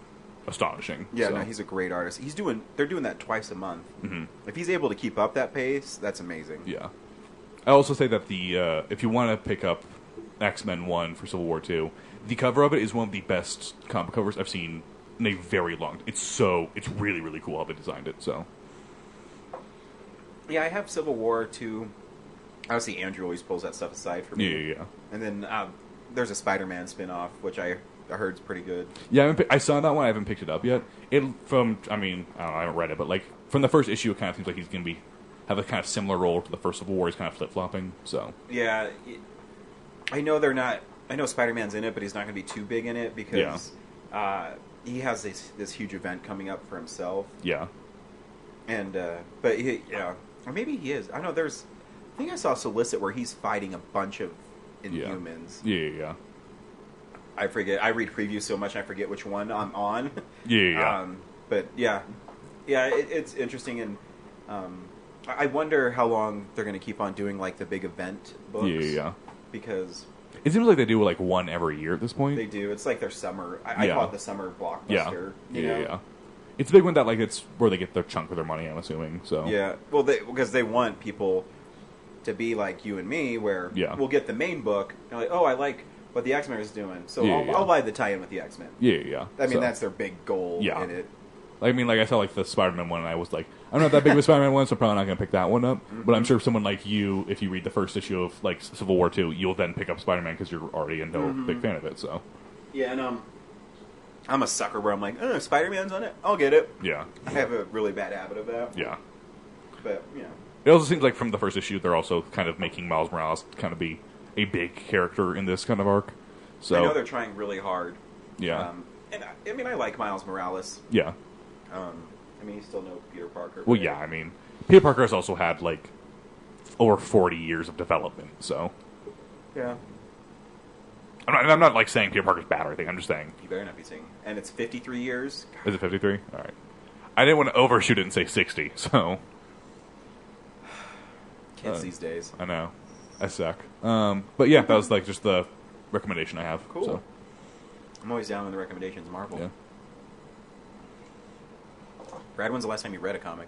astonishing. Yeah, so. No, he's a great artist. They're doing that twice a month. If he's able to keep up that pace, that's amazing. Yeah. I also say that if you want to pick up X-Men 1 for Civil War 2, the cover of it is one of the best comic covers I've seen in a very long... It's really, really cool how they designed it, so... Yeah, I have Civil War 2 Obviously, Andrew always pulls that stuff aside for me. Yeah. And then there's a Spider-Man spin-off, which I heard is pretty good. Yeah, I saw that one. I haven't picked it up yet. I haven't read it, but like from the first issue, it kind of seems like he's going to have a kind of similar role to the first Civil War. He's kind of flip-flopping. So yeah, I know they're not. I know Spider-Man's in it, but he's not going to be too big in it because he has this huge event coming up for himself. Yeah, and but or maybe he is. I don't know. I think I saw a solicit where he's fighting a bunch of Inhumans. Yeah. I forget. I read previews so much I forget which one I'm on. Yeah. But it's interesting, and I wonder how long they're going to keep on doing like the big event books. Yeah. Because it seems like they do like one every year at this point. They do. It's like their summer. I call it the summer blockbuster. Yeah. It's a big one that like it's where they get their chunk of their money. I'm assuming. So yeah. Well, because they want people to be like you and me, where we'll get the main book and like, oh, I like what the X-Men is doing, so I'll buy the tie-in with the X-Men. Yeah. I mean, that's their big goal in it. I mean, like I saw like the Spider-Man one, and I was like, I'm not that big of a Spider-Man one, so I'm probably not going to pick that one up. Mm-hmm. But I'm sure someone like you, if you read the first issue of like Civil War 2, you'll then pick up Spider-Man because you're already a big fan of it. So yeah, and I'm a sucker where I'm like, Spider-Man's on it, I'll get it. Yeah, I have a really bad habit of that. Yeah, but it also seems like from the first issue, they're also kind of making Miles Morales kind of be a big character in this kind of arc. So I know they're trying really hard. Yeah, and I like Miles Morales. Yeah. I mean, you still know Peter Parker. Well, yeah, I mean, Peter Parker has also had, like, over 40 years of development, so. Yeah. I'm not like, saying Peter Parker's bad or anything, I'm just saying. You better not be saying. And it's 53 years? Is it 53? All right. I didn't want to overshoot it and say 60, so. Kids these days. I know. I suck. But yeah, that was, like, just the recommendation I have. Cool. So. I'm always down with the recommendations, Marvel. Yeah. Brad, when's the last time you read a comic?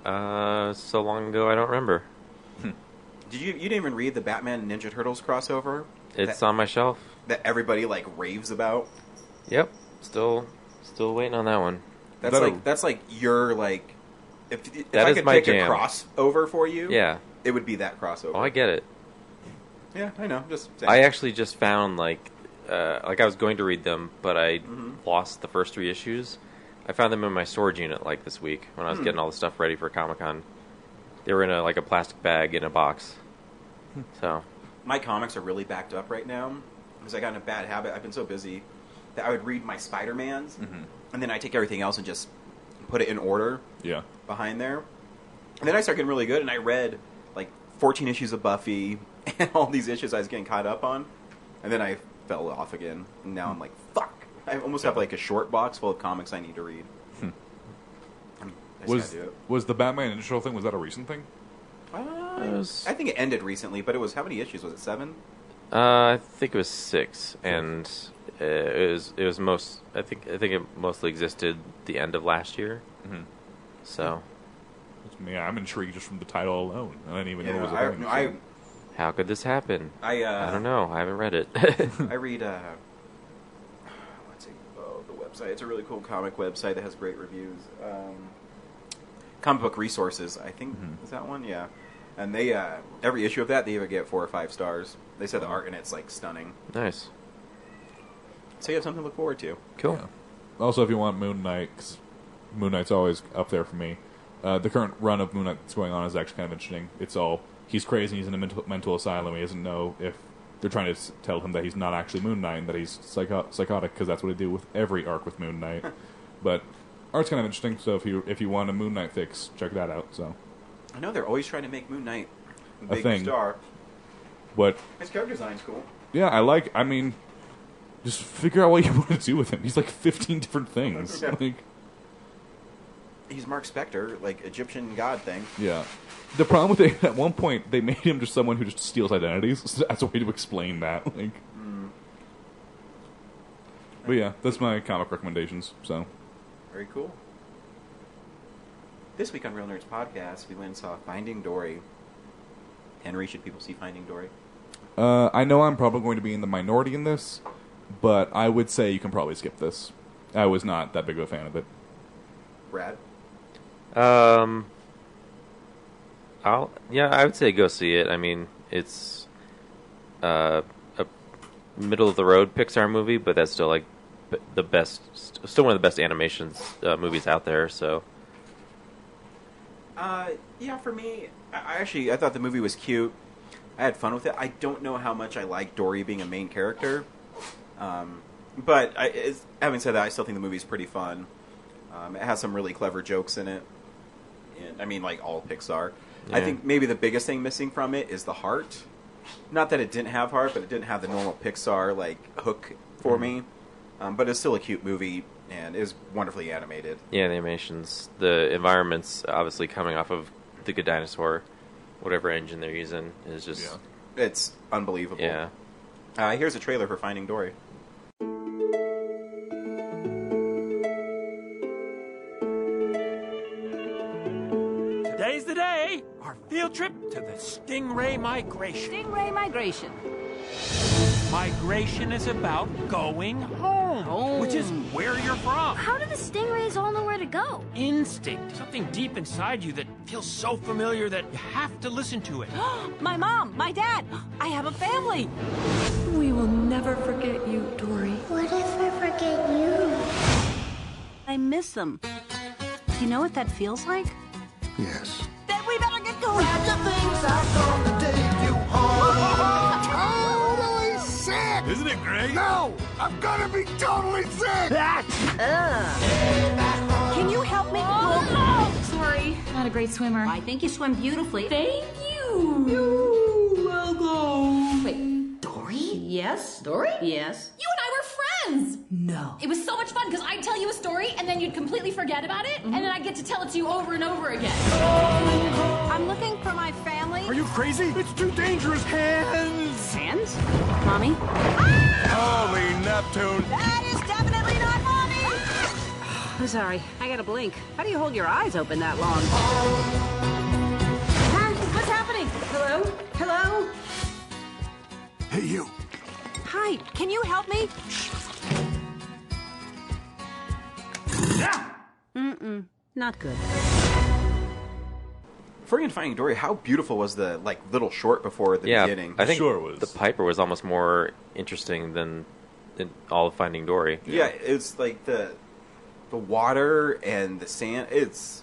So long ago I don't remember. You didn't even read the Batman Ninja Turtles crossover? It's on my shelf. That everybody like raves about? Yep. Still waiting on that one. That's like your like if that I could my pick jam. a crossover for you, yeah, it would be that crossover. Oh, I get it. Yeah, I know. Just saying. I actually just found like I was going to read them, but I lost the first 3 issues. I found them in my storage unit like this week when I was getting all the stuff ready for Comic-Con. They were in a plastic bag in a box. So my comics are really backed up right now because I got in a bad habit. I've been so busy that I would read my Spider-Mans and then I take everything else and just put it in order behind there. And then I started getting really good and I read like 14 issues of Buffy and all these issues I was getting caught up on. And then I fell off again. And now I'm like, fuck. I almost have like a short box full of comics I need to read. Was the Batman Initial thing, was that a recent thing? I think it ended recently, but it was, how many issues? Was it 7? I think it was 6, and it was most. I think it mostly existed the end of last year. Mm-hmm. So, yeah, I'm intrigued just from the title alone. I didn't even know it was a thing. How could this happen? I don't know. I haven't read it. I read the website. It's a really cool comic website that has great reviews. Comic Book Resources, I think, is that one? Yeah. And they every issue of that they either get 4 or 5 stars. They said the art in it's like stunning. Nice. So you have something to look forward to. Cool. Yeah. Also, if you want Moon Knight, 'cause Moon Knight's always up there for me. The current run of Moon Knight that's going on is actually kind of interesting. It's all he's crazy. He's in a mental asylum. He doesn't know if they're trying to tell him that he's not actually Moon Knight and that he's psychotic because that's what they do with every arc with Moon Knight. But art's kind of interesting. So if you want a Moon Knight fix, check that out. So I know they're always trying to make Moon Knight a big thing. star. But his character design's cool. Yeah, I mean, just figure out what you want to do with him. He's like 15 different things. Like, he's Mark Spector, like Egyptian god thing. Yeah. The problem with it, at one point, they made him just someone who just steals identities. So that's a way to explain that. Like, But yeah, that's my comic recommendations. So very cool. This week on Real Nerds Podcast, we went and saw Finding Dory. Henry, should people see Finding Dory? I know I'm probably going to be in the minority in this, but I would say you can probably skip this. I was not that big of a fan of it. Brad? I would say go see it. I mean, it's a middle of the road Pixar movie, but that's still like the best, still one of the best animations movies out there. So, yeah, for me, I thought the movie was cute. I had fun with it. I don't know how much I like Dory being a main character, but having said that, I still think the movie's pretty fun. It has some really clever jokes in it, and I mean, like all Pixar. Yeah. I think maybe the biggest thing missing from it is the heart. Not that it didn't have heart, but it didn't have the normal Pixar like hook for me. But it's still a cute movie and is wonderfully animated. Yeah, the animations, the environments, obviously coming off of The Good Dinosaur, whatever engine they're using is just It's unbelievable. yeah. Here's a trailer for Finding Dory. Today's the day. Our field trip to the Stingray Migration. Stingray migration. Migration is about going home, which is where you're from. How do the stingrays all know where to go? Instinct, something deep inside you that feels so familiar that you have to listen to it. My mom, my dad, I have a family. We will never forget you, Dory. What if I forget you? I miss them. You know what that feels like? Yes. Then we better get going. Totally sick! Isn't it great? No! I'm gonna be totally sick! Can you help me? Sorry, not a great swimmer. I think you swim beautifully. Thank you. You're welcome. Wait, Dory? Yes? Dory? Yes. You and I were friends! No. It was so much fun because I'd tell you a story and then you'd completely forget about it, and then I'd get to tell it to you over and over again. I'm looking for my family. Are you crazy? It's too dangerous. Hands! Hands? Mommy? Holy Neptune! That is definitely not Mommy! I'm sorry, I gotta blink. How do you hold your eyes open that long? Mom, what's happening? Hello? Hello? Hey, you. Hi, can you help me? Mm-mm, not good. Before you get to Finding Dory, how beautiful was the like little short before the Yeah, beginning? I think Sure was. the Piper was almost more interesting than all of Finding Dory. Yeah, it's like the water and the sand. It's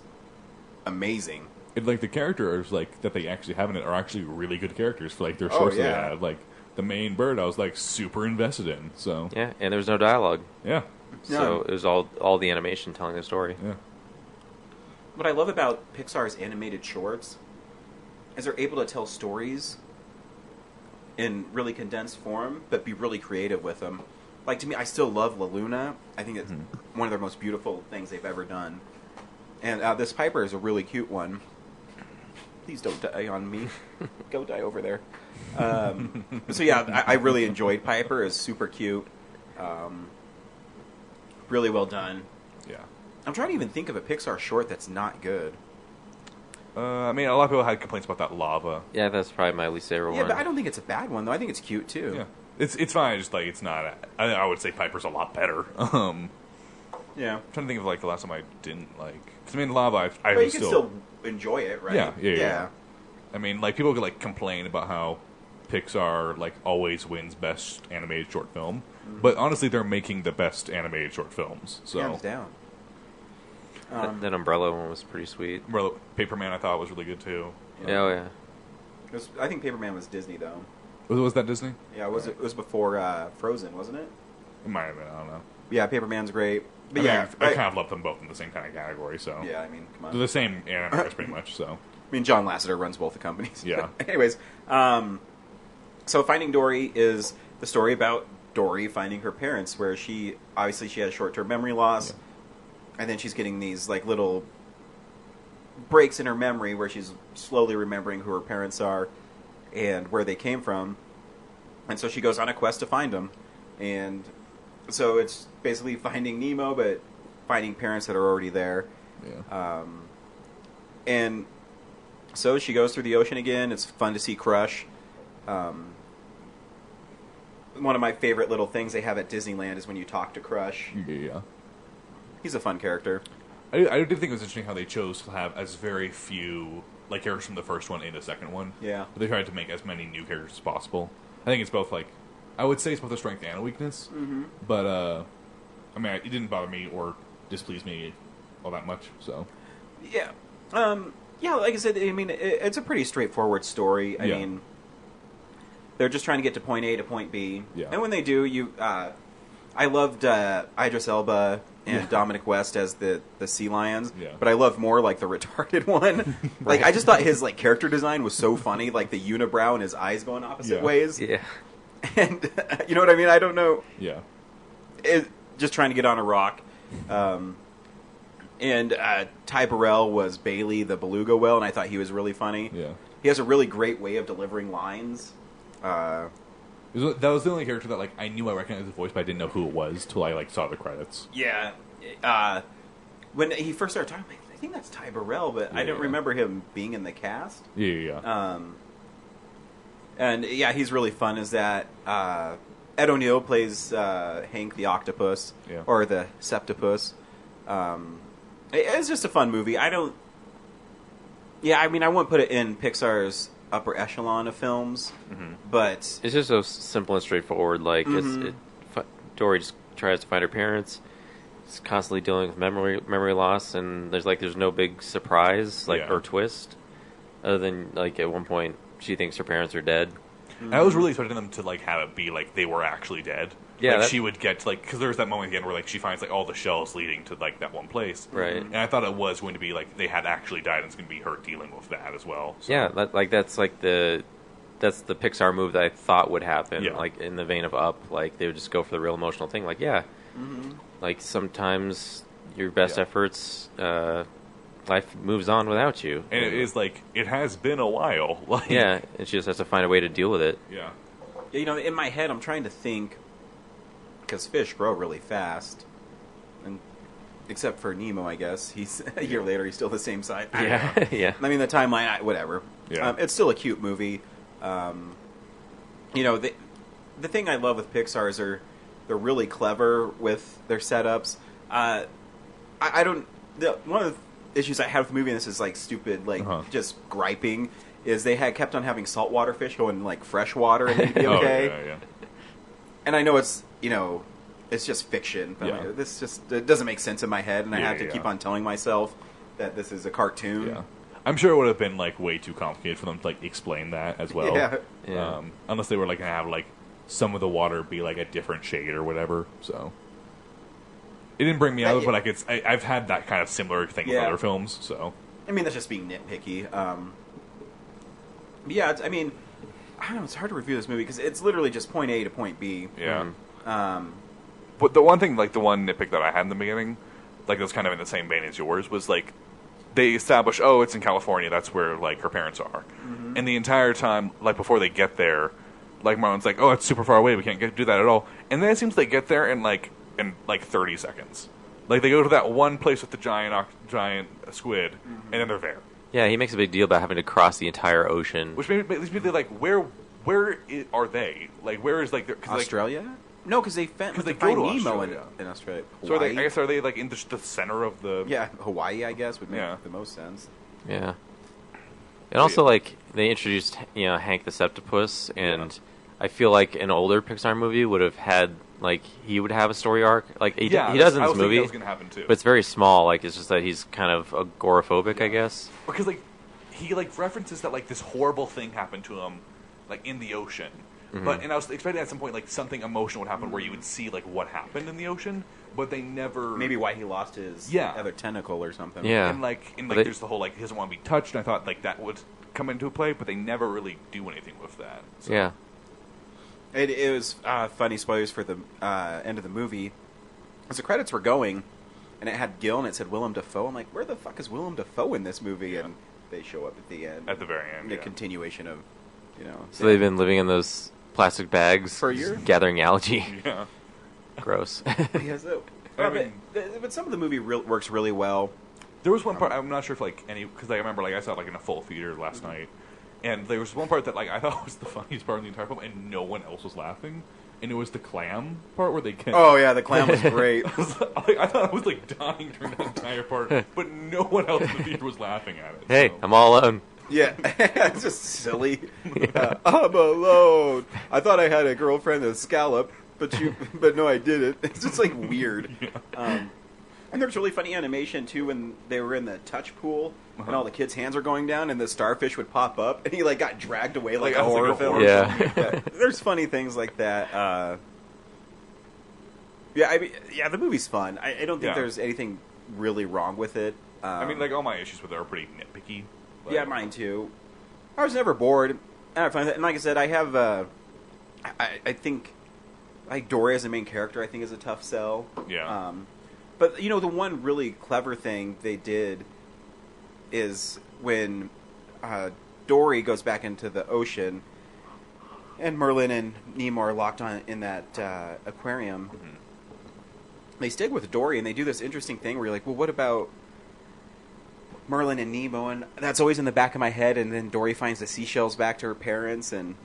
amazing. It, like the characters like that they actually have in it are actually really good characters for like their shorts that they had. Like the main bird, I was like super invested in. So Yeah, and there was no dialogue. yeah, So it was all the animation telling the story. yeah. What I love about Pixar's animated shorts is they're able to tell stories in really condensed form, but be really creative with them. Like, to me, I still love La Luna. I think it's one of their most beautiful things they've ever done. And this Piper is a really cute one. Please don't die on me. Go die over there. So yeah, I really enjoyed Piper. It's super cute. Really well done. Yeah. I'm trying to even think of a Pixar short that's not good. I mean, a lot of people had complaints about that lava. Yeah, that's probably my least favorite Yeah, one. but I don't think it's a bad one, though. I think it's cute, too. Yeah, it's fine. Just like it's not. I would say Piper's a lot better. Yeah. I'm trying to think of like the last time I didn't like. Because I mean, lava. I But you was can still enjoy it, right? Yeah. I mean, like people could like complain about how Pixar like always wins best animated short film, but honestly, they're making the best animated short films. So Hands down. That Umbrella one was pretty sweet. Paperman, I thought was really good too. Yeah, oh, yeah. I think Paperman was Disney, though. Was that Disney? Yeah, it was before Frozen, wasn't it? It might have been. I don't know. Yeah, Paperman's great. But I kind of love them both in the same kind of category. So yeah, I mean, come on. they're the same animators pretty much. So I mean, John Lasseter runs both the companies. Yeah. Anyways, so Finding Dory is the story about Dory finding her parents, where she had short-term memory loss, and then she's getting these like little breaks in her memory where she's slowly remembering who her parents are and where they came from, and so she goes on a quest to find them, and so it's basically finding Nemo, but finding parents that are already there. Yeah. And so she goes through the ocean again. It's fun to see Crush. One of my favorite little things they have at Disneyland is when you talk to Crush. Yeah. He's a fun character. I did think it was interesting how they chose to have as very few like characters from the first one into the second one. Yeah. But they tried to make as many new characters as possible. I think it's both like, I would say it's both a strength and a weakness. Mm-hmm. But I mean, it didn't bother me or displease me all that much. So yeah, yeah. Like I said, I mean, it's a pretty straightforward story. I mean, they're just trying to get to point A to point B. Yeah. And when they do, I loved Idris Elba and Dominic West as the sea lions. Yeah. But I loved more like the retarded one. Like I just thought his like character design was so funny, like the unibrow and his eyes going opposite ways. Yeah. And you know what I mean? I don't know. Yeah. Just trying to get on a rock. And Ty Burrell was Bailey the beluga whale, and I thought he was really funny. Yeah. He has a really great way of delivering lines. That was the only character that like I knew I recognized his voice, but I didn't know who it was till I like saw the credits. Yeah. When he first started talking, I think that's Ty Burrell, but I don't remember him being in the cast. Yeah. And yeah, he's really fun as that. Ed O'Neill plays Hank the octopus, or the septopus. It's just a fun movie. I mean, I wouldn't put it in Pixar's upper echelon of films, but it's just so simple and straightforward. Like Dory just tries to find her parents. It's constantly dealing with memory loss, and there's no big surprise or twist, other than like at one point she thinks her parents are dead. I was really expecting them to like have it be like they were actually dead. Yeah, like she would get to, like, because there's that moment at the end where like she finds like all the shells leading to like that one place, right? And I thought it was going to be like they had actually died, and it's going to be her dealing with that as well. So. Yeah, that's the Pixar move that I thought would happen, like in the vein of Up. Like they would just go for the real emotional thing. Like like sometimes your best efforts, life moves on without you, and it is like it has been a while. Like, and she just has to find a way to deal with it. Yeah, you know, in my head, I'm trying to think. Because fish grow really fast, and except for Nemo, I guess he's a year later he's still the same size. Yeah. I mean the timeline, whatever. Yeah. It's still a cute movie. You know, the thing I love with Pixar is they're really clever with their setups. I don't. One of the issues I had with the movie, and this is like stupid, like just griping, is they kept on having saltwater fish go in like freshwater and it'd be okay. yeah. And I know it's, you know, it's just fiction, but like, this just it doesn't make sense in my head, and I have to keep on telling myself that this is a cartoon. Yeah. I'm sure it would have been like way too complicated for them to like explain that as well. Yeah. Unless they were like gonna have like some of the water be like a different shade or whatever. So it didn't bring me out, but like I've had that kind of similar thing with other films. So I mean, that's just being nitpicky. Yeah, I mean, I don't know. It's hard to review this movie because it's literally just point A to point B. Yeah. But the one thing, like the one nitpick that I had in the beginning, like that's kind of in the same vein as yours, was like they establish, oh, it's in California. That's where like her parents are, and the entire time, like before they get there, like Marlon's like, oh, it's super far away. We can't do that at all. And then it seems they get there in like 30 seconds. Like they go to that one place with the giant squid, and then they're there. Yeah, he makes a big deal about having to cross the entire ocean. Which makes me think, like, where are they? Like, where is, like... Australia? Like, no, because they go to Nemo Australia. in Australia. So are they, like, in the center of the... Yeah, Hawaii, I guess, would make the most sense. Yeah. And also, like, they introduced, Hank the Septopus, and I feel like an older Pixar movie would have had... Like, he would have a story arc. Like, he does in this movie. That was going to happen, too. But it's very small. Like, it's just that he's kind of agoraphobic, I guess. Because, like, he, like, references that, like, this horrible thing happened to him, like, in the ocean. And I was expecting at some point, like, something emotional would happen where you would see, like, what happened in the ocean. But they never... Maybe why he lost his other tentacle or something. Yeah. And, there's the whole, like, he doesn't want to be touched. And I thought, like, that would come into play. But they never really do anything with that. So. Yeah. It was funny, spoilers for the end of the movie. As the credits were going, and it had Gil and it said Willem Dafoe. I'm like, where the fuck is Willem Dafoe in this movie? And they show up at the end. At the very end, the continuation of, So they've been living in those plastic bags for a year, gathering algae. Yeah. Gross. But some of the movie works really well. There was one part, I'm not sure if like because I remember like I saw it like in a full theater last night. And there was one part that like I thought was the funniest part of the entire film, and no one else was laughing. And it was the clam part where they can. Oh yeah, the clam was great. I thought I was like dying during the entire part, but no one else in the theater was laughing at it. Hey, I'm all alone. Yeah, it's just silly. I'm alone. I thought I had a girlfriend that's Scallop, but no, I didn't. It's just like weird. And there's really funny animation too when they were in the touch pool and all the kids' hands were going down and the starfish would pop up and he like got dragged away like a horror film. Yeah. There's funny things like that. The movie's fun. I don't think there's anything really wrong with it. I mean, like all my issues with it are pretty nitpicky. But... Yeah, mine too. I was never bored. I had fun with it. And like I said, I have. I think, like Dory as a main character, I think is a tough sell. Yeah. But the one really clever thing they did is when Dory goes back into the ocean, and Merlin and Nemo are locked on in that aquarium. Mm-hmm. They stick with Dory, and they do this interesting thing where you're like, well, what about Merlin and Nemo? And that's always in the back of my head. And then Dory finds the seashells back to her parents, and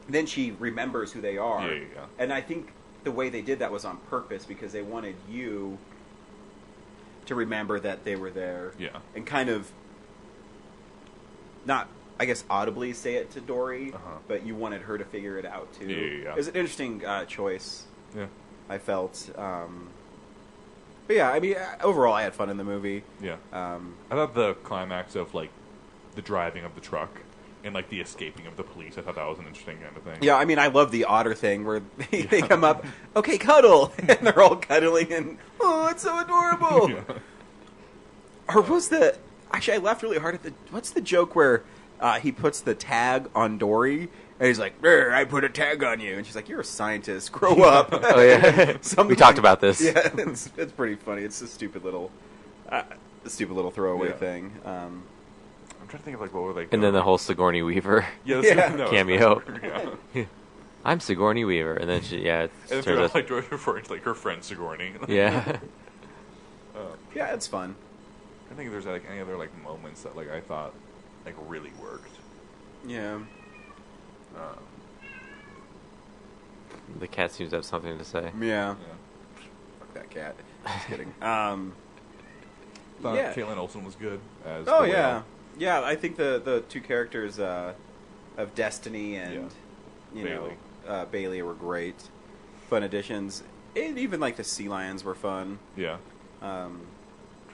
then she remembers who they are. Yeah. And I think the way they did that was on purpose because they wanted you to remember that they were there. Yeah. And kind of not, I guess, audibly say it to Dory, but you wanted her to figure it out too. Yeah. It was an interesting choice. Yeah. I felt. But yeah, I mean, overall, I had fun in the movie. Yeah. I thought the climax of, like, the driving of the truck and, like, the escaping of the police, I thought that was an interesting kind of thing. Yeah, I mean, I love the otter thing where they come up, okay, cuddle, and they're all cuddling, and, oh, it's so adorable. Yeah. Or was the... Actually, I laughed really hard at the... What's the joke where he puts the tag on Dory, and he's like, I put a tag on you. And she's like, you're a scientist. Grow up. Oh, yeah. We talked about this. Yeah, it's pretty funny. It's a stupid little throwaway thing. I'm trying to think of, like, what were they... And then the whole Sigourney Weaver cameo. Yeah. I'm Sigourney Weaver. And then she, and then like, Dory's referring to, like, her friend Sigourney. Yeah. Yeah, it's fun. I think there's, like, any other, like, moments that, like, I thought, like, really worked. Yeah. The cat seems to have something to say. Yeah. Fuck that cat. Just kidding. Thought Caitlin Olsen was good as Oh, the yeah. whale. Yeah, I think the two characters of Destiny and, Bailey were great. Fun additions. And even, like, the sea lions were fun. Yeah. I don't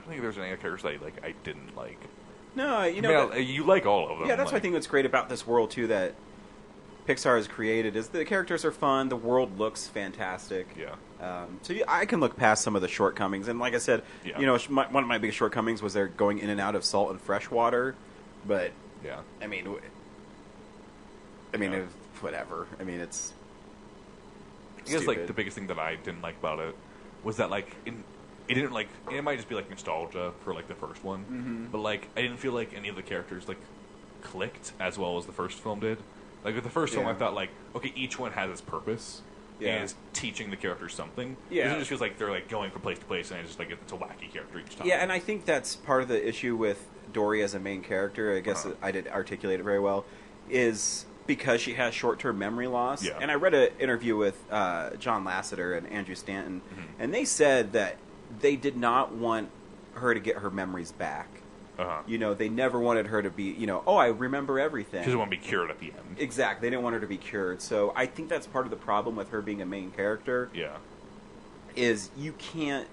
think there's any other characters I didn't like. No, you like all of them. Yeah, that's what I think what's great about this world, too, that Pixar has created, is the characters are fun, the world looks fantastic. Yeah. So I can look past some of the shortcomings. And like I said, one of my biggest shortcomings was they're going in and out of salt and fresh water. But, yeah. I mean, whatever. I mean, it's I guess, like, the biggest thing that I didn't like about it was that, like, it didn't, like, it might just be, like, nostalgia for, like, the first one, but, like, I didn't feel like any of the characters, like, clicked as well as the first film did. Like, with the first film, I thought, like, okay, each one has its purpose, and is teaching the characters something. Yeah. It just feels like they're, like, going from place to place, and it's just, like, it's a wacky character each time. Yeah, and I think that's part of the issue with Dory as a main character, I guess I didn't articulate it very well, is because she has short-term memory loss. Yeah. And I read an interview with John Lasseter and Andrew Stanton, and they said that they did not want her to get her memories back. They never wanted her to be, I remember everything. She doesn't want to be cured at the end. Exactly. They didn't want her to be cured. So I think that's part of the problem with her being a main character. Yeah. Is you can't...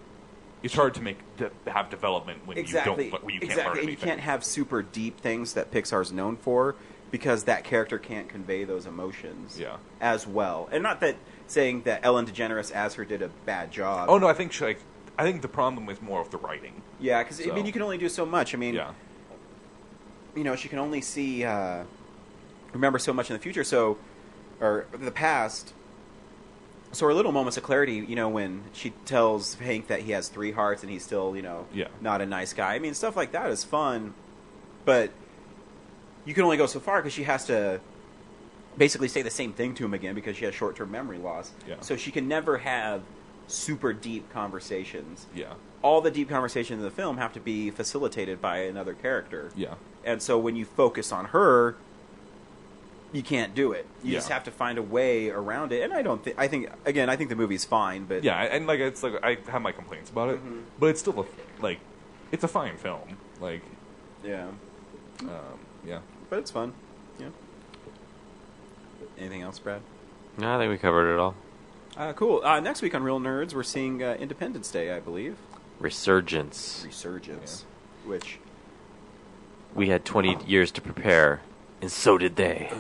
It's hard to have development when you can't learn anything. And you can't have super deep things that Pixar's known for because that character can't convey those emotions as well. And not that saying that Ellen DeGeneres as her did a bad job. Oh, no, I think the problem is more of the writing. Yeah, because, I mean, you can only do so much. I mean, she can only see, remember so much in the future, or the past. So her little moments of clarity, when she tells Hank that he has 3 hearts and he's still, not a nice guy. I mean, stuff like that is fun, but you can only go so far because she has to basically say the same thing to him again because she has short-term memory loss. Yeah. So she can never have super deep conversations. Yeah. All the deep conversations in the film have to be facilitated by another character. Yeah. And so when you focus on her, you can't do it. You just have to find a way around it. And I think the movie's fine, but yeah, and like it's like I have my complaints about it, but it's still it's a fine film. Like, yeah. Yeah. But it's fun. Yeah. Anything else, Brad? No, I think we covered it all. Cool. Next week on Real Nerds, we're seeing Independence Day, I believe. Resurgence. Which... We had 20 years to prepare, and so did they.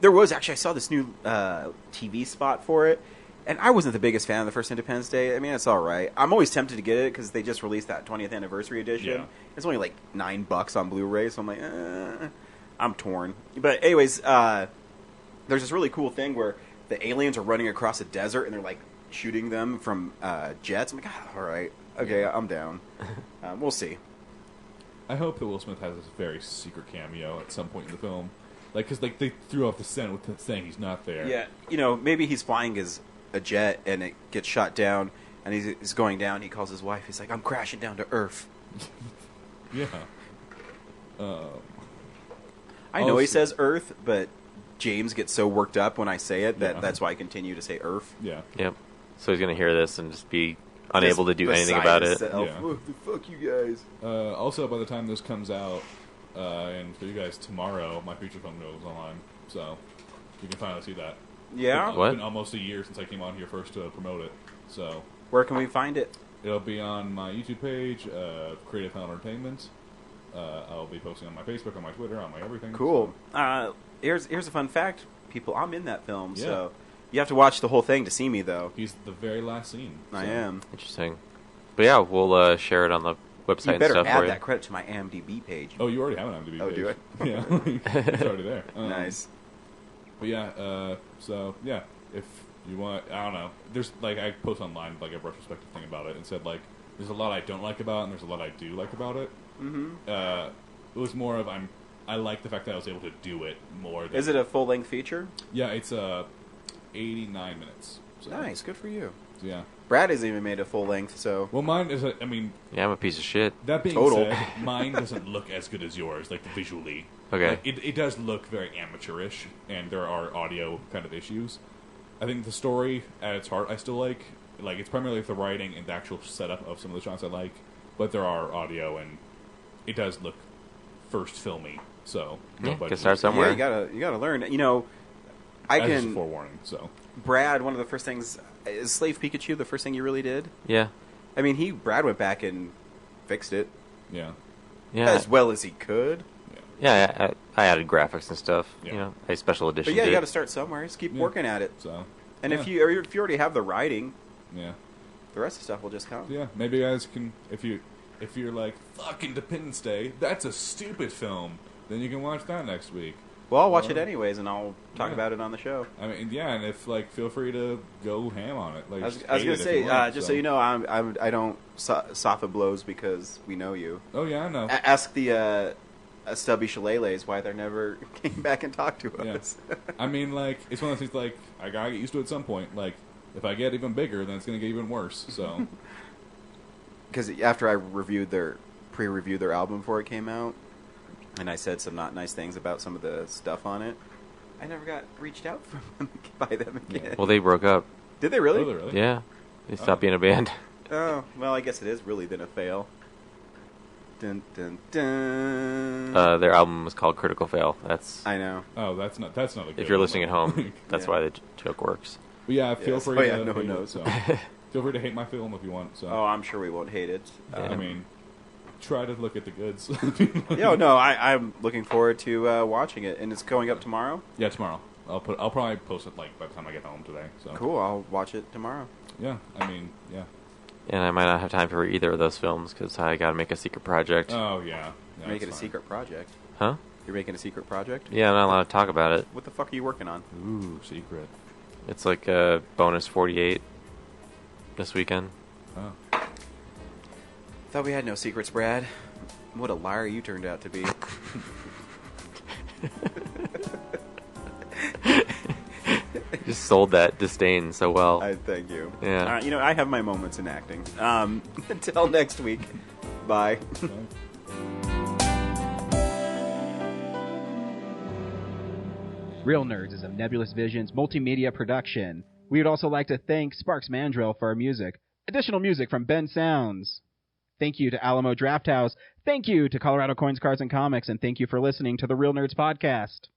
There was actually, I saw this new TV spot for it, and I wasn't the biggest fan of the first Independence Day. I mean, it's all right. I'm always tempted to get it because they just released that 20th anniversary edition. Yeah. It's only like $9 on Blu-ray, so I'm like, I'm torn. But anyways, there's this really cool thing where the aliens are running across a desert and they're like shooting them from jets. I'm like, all right, okay, I'm down. We'll see. I hope that Will Smith has this very secret cameo at some point in the film. Like, because like, they threw off the scent with saying he's not there. Yeah, maybe he's flying a jet and it gets shot down and he's going down. He calls his wife. He's like, I'm crashing down to Earth. Yeah. I know he says Earth, but James gets so worked up when I say it that that's why I continue to say Earth. Yeah. Yep. So he's going to hear this and just be unable to do anything about it. Yeah. What the fuck, you guys? Also, by the time this comes out, and for you guys tomorrow, my feature film goes online, so you can finally see that. Yeah? It's What? been almost a year since I came on here first to promote it, so... Where can we find it? It'll be on my YouTube page, Creative Hell Entertainment. I'll be posting on my Facebook, on my Twitter, on my everything. Cool. So. Here's a fun fact, people. I'm in that film, Yeah. so you have to watch the whole thing to see me, though. He's the very last scene. I am. Interesting. But yeah, we'll share it on the website You and better stuff add for you. that credit to my IMDb page. Oh, you already have an IMDb page. Oh, do I? Yeah. It's already there. Nice. But yeah, so, yeah, if you want, I don't know, there's, like, I post online, like, a retrospective thing about it and said, like, there's a lot I don't like about it and there's a lot I do like about it. Mm-hmm. It was more of, I like the fact that I was able to do it more than... Is it a full-length feature? Yeah, it's 89 minutes. So. Nice, good for you. Yeah. Brad hasn't even made a full-length, so... Well, mine is, I mean... Yeah, I'm a piece of shit. That being said, mine doesn't look as good as yours, like, visually. Okay. Like, it does look very amateurish, and there are audio kind of issues. I think the story, at its heart, I still like. Like, it's primarily the writing and the actual setup of some of the shots I like, but there are audio, and it does look first filmy, so... Yeah, can start somewhere. Yeah, you gotta learn. I As can... a forewarning, so... Brad, one of the first things... Is Slave Pikachu the first thing you really did? Yeah. I mean, Brad went back and fixed it. Yeah. Yeah. As well as he could. Yeah, I added graphics and stuff. Yeah. You know, I special edition. But yeah, you got to start somewhere. Just keep working at it. So, and yeah. if you already have the writing, yeah, the rest of the stuff will just come. Yeah, maybe you guys can if you're like fuck Independence Day, that's a stupid film, then you can watch that next week. Well, I'll watch it anyways, and I'll talk about it on the show. I mean, yeah, and if feel free to go ham on it. Like, I was gonna say, so you know, I don't soften blows because we know you. Oh yeah, I know. Ask the Stubby Shillelaghs why they never came back and talked to us. I mean, like, it's one of those things. Like, I gotta get used to it at some point. Like, if I get even bigger, then it's gonna get even worse. So, because after I pre-reviewed their album before it came out. And I said some not nice things about some of the stuff on it. I never got reached out by them again. Well, they broke up. Did they really? Oh, they really? Yeah. They stopped being a band. Oh, well, I guess it is really been a fail. Dun, dun, dun. Their album was called Critical Fail. That's. I know. Oh, that's not a good If you're one. listening at home, that's Yeah. why the joke works. But yeah, feel free Oh, yeah, to no one hate knows. it, so. Feel free to hate my film if you want. So. Oh, I'm sure we won't hate it. I mean, try to look at the goods. Yeah, no, I'm looking forward to watching it, and it's going up tomorrow. Yeah, tomorrow. I'll probably post it like by the time I get home today. So. Cool, I'll watch it tomorrow. Yeah, I mean, yeah. And I might not have time for either of those films because I got to make a secret project. Oh yeah. You're making a secret project. Huh? You're making a secret project? Yeah, I'm not allowed to talk about it. What the fuck are you working on? Ooh, secret. It's like a bonus 48 this weekend. Oh. Thought we had no secrets, Brad. What a liar you turned out to be. Just sold that disdain so well. I thank you. Yeah. I have my moments in acting. Until next week. Bye. Real Nerds is a Nebulous Visions multimedia production. We would also like to thank Sparks Mandrill for our music. Additional music from Ben Sounds. Thank you to Alamo Drafthouse Thank you to Colorado Coins, Cards, and Comics, and thank you for listening to the Real Nerds Podcast.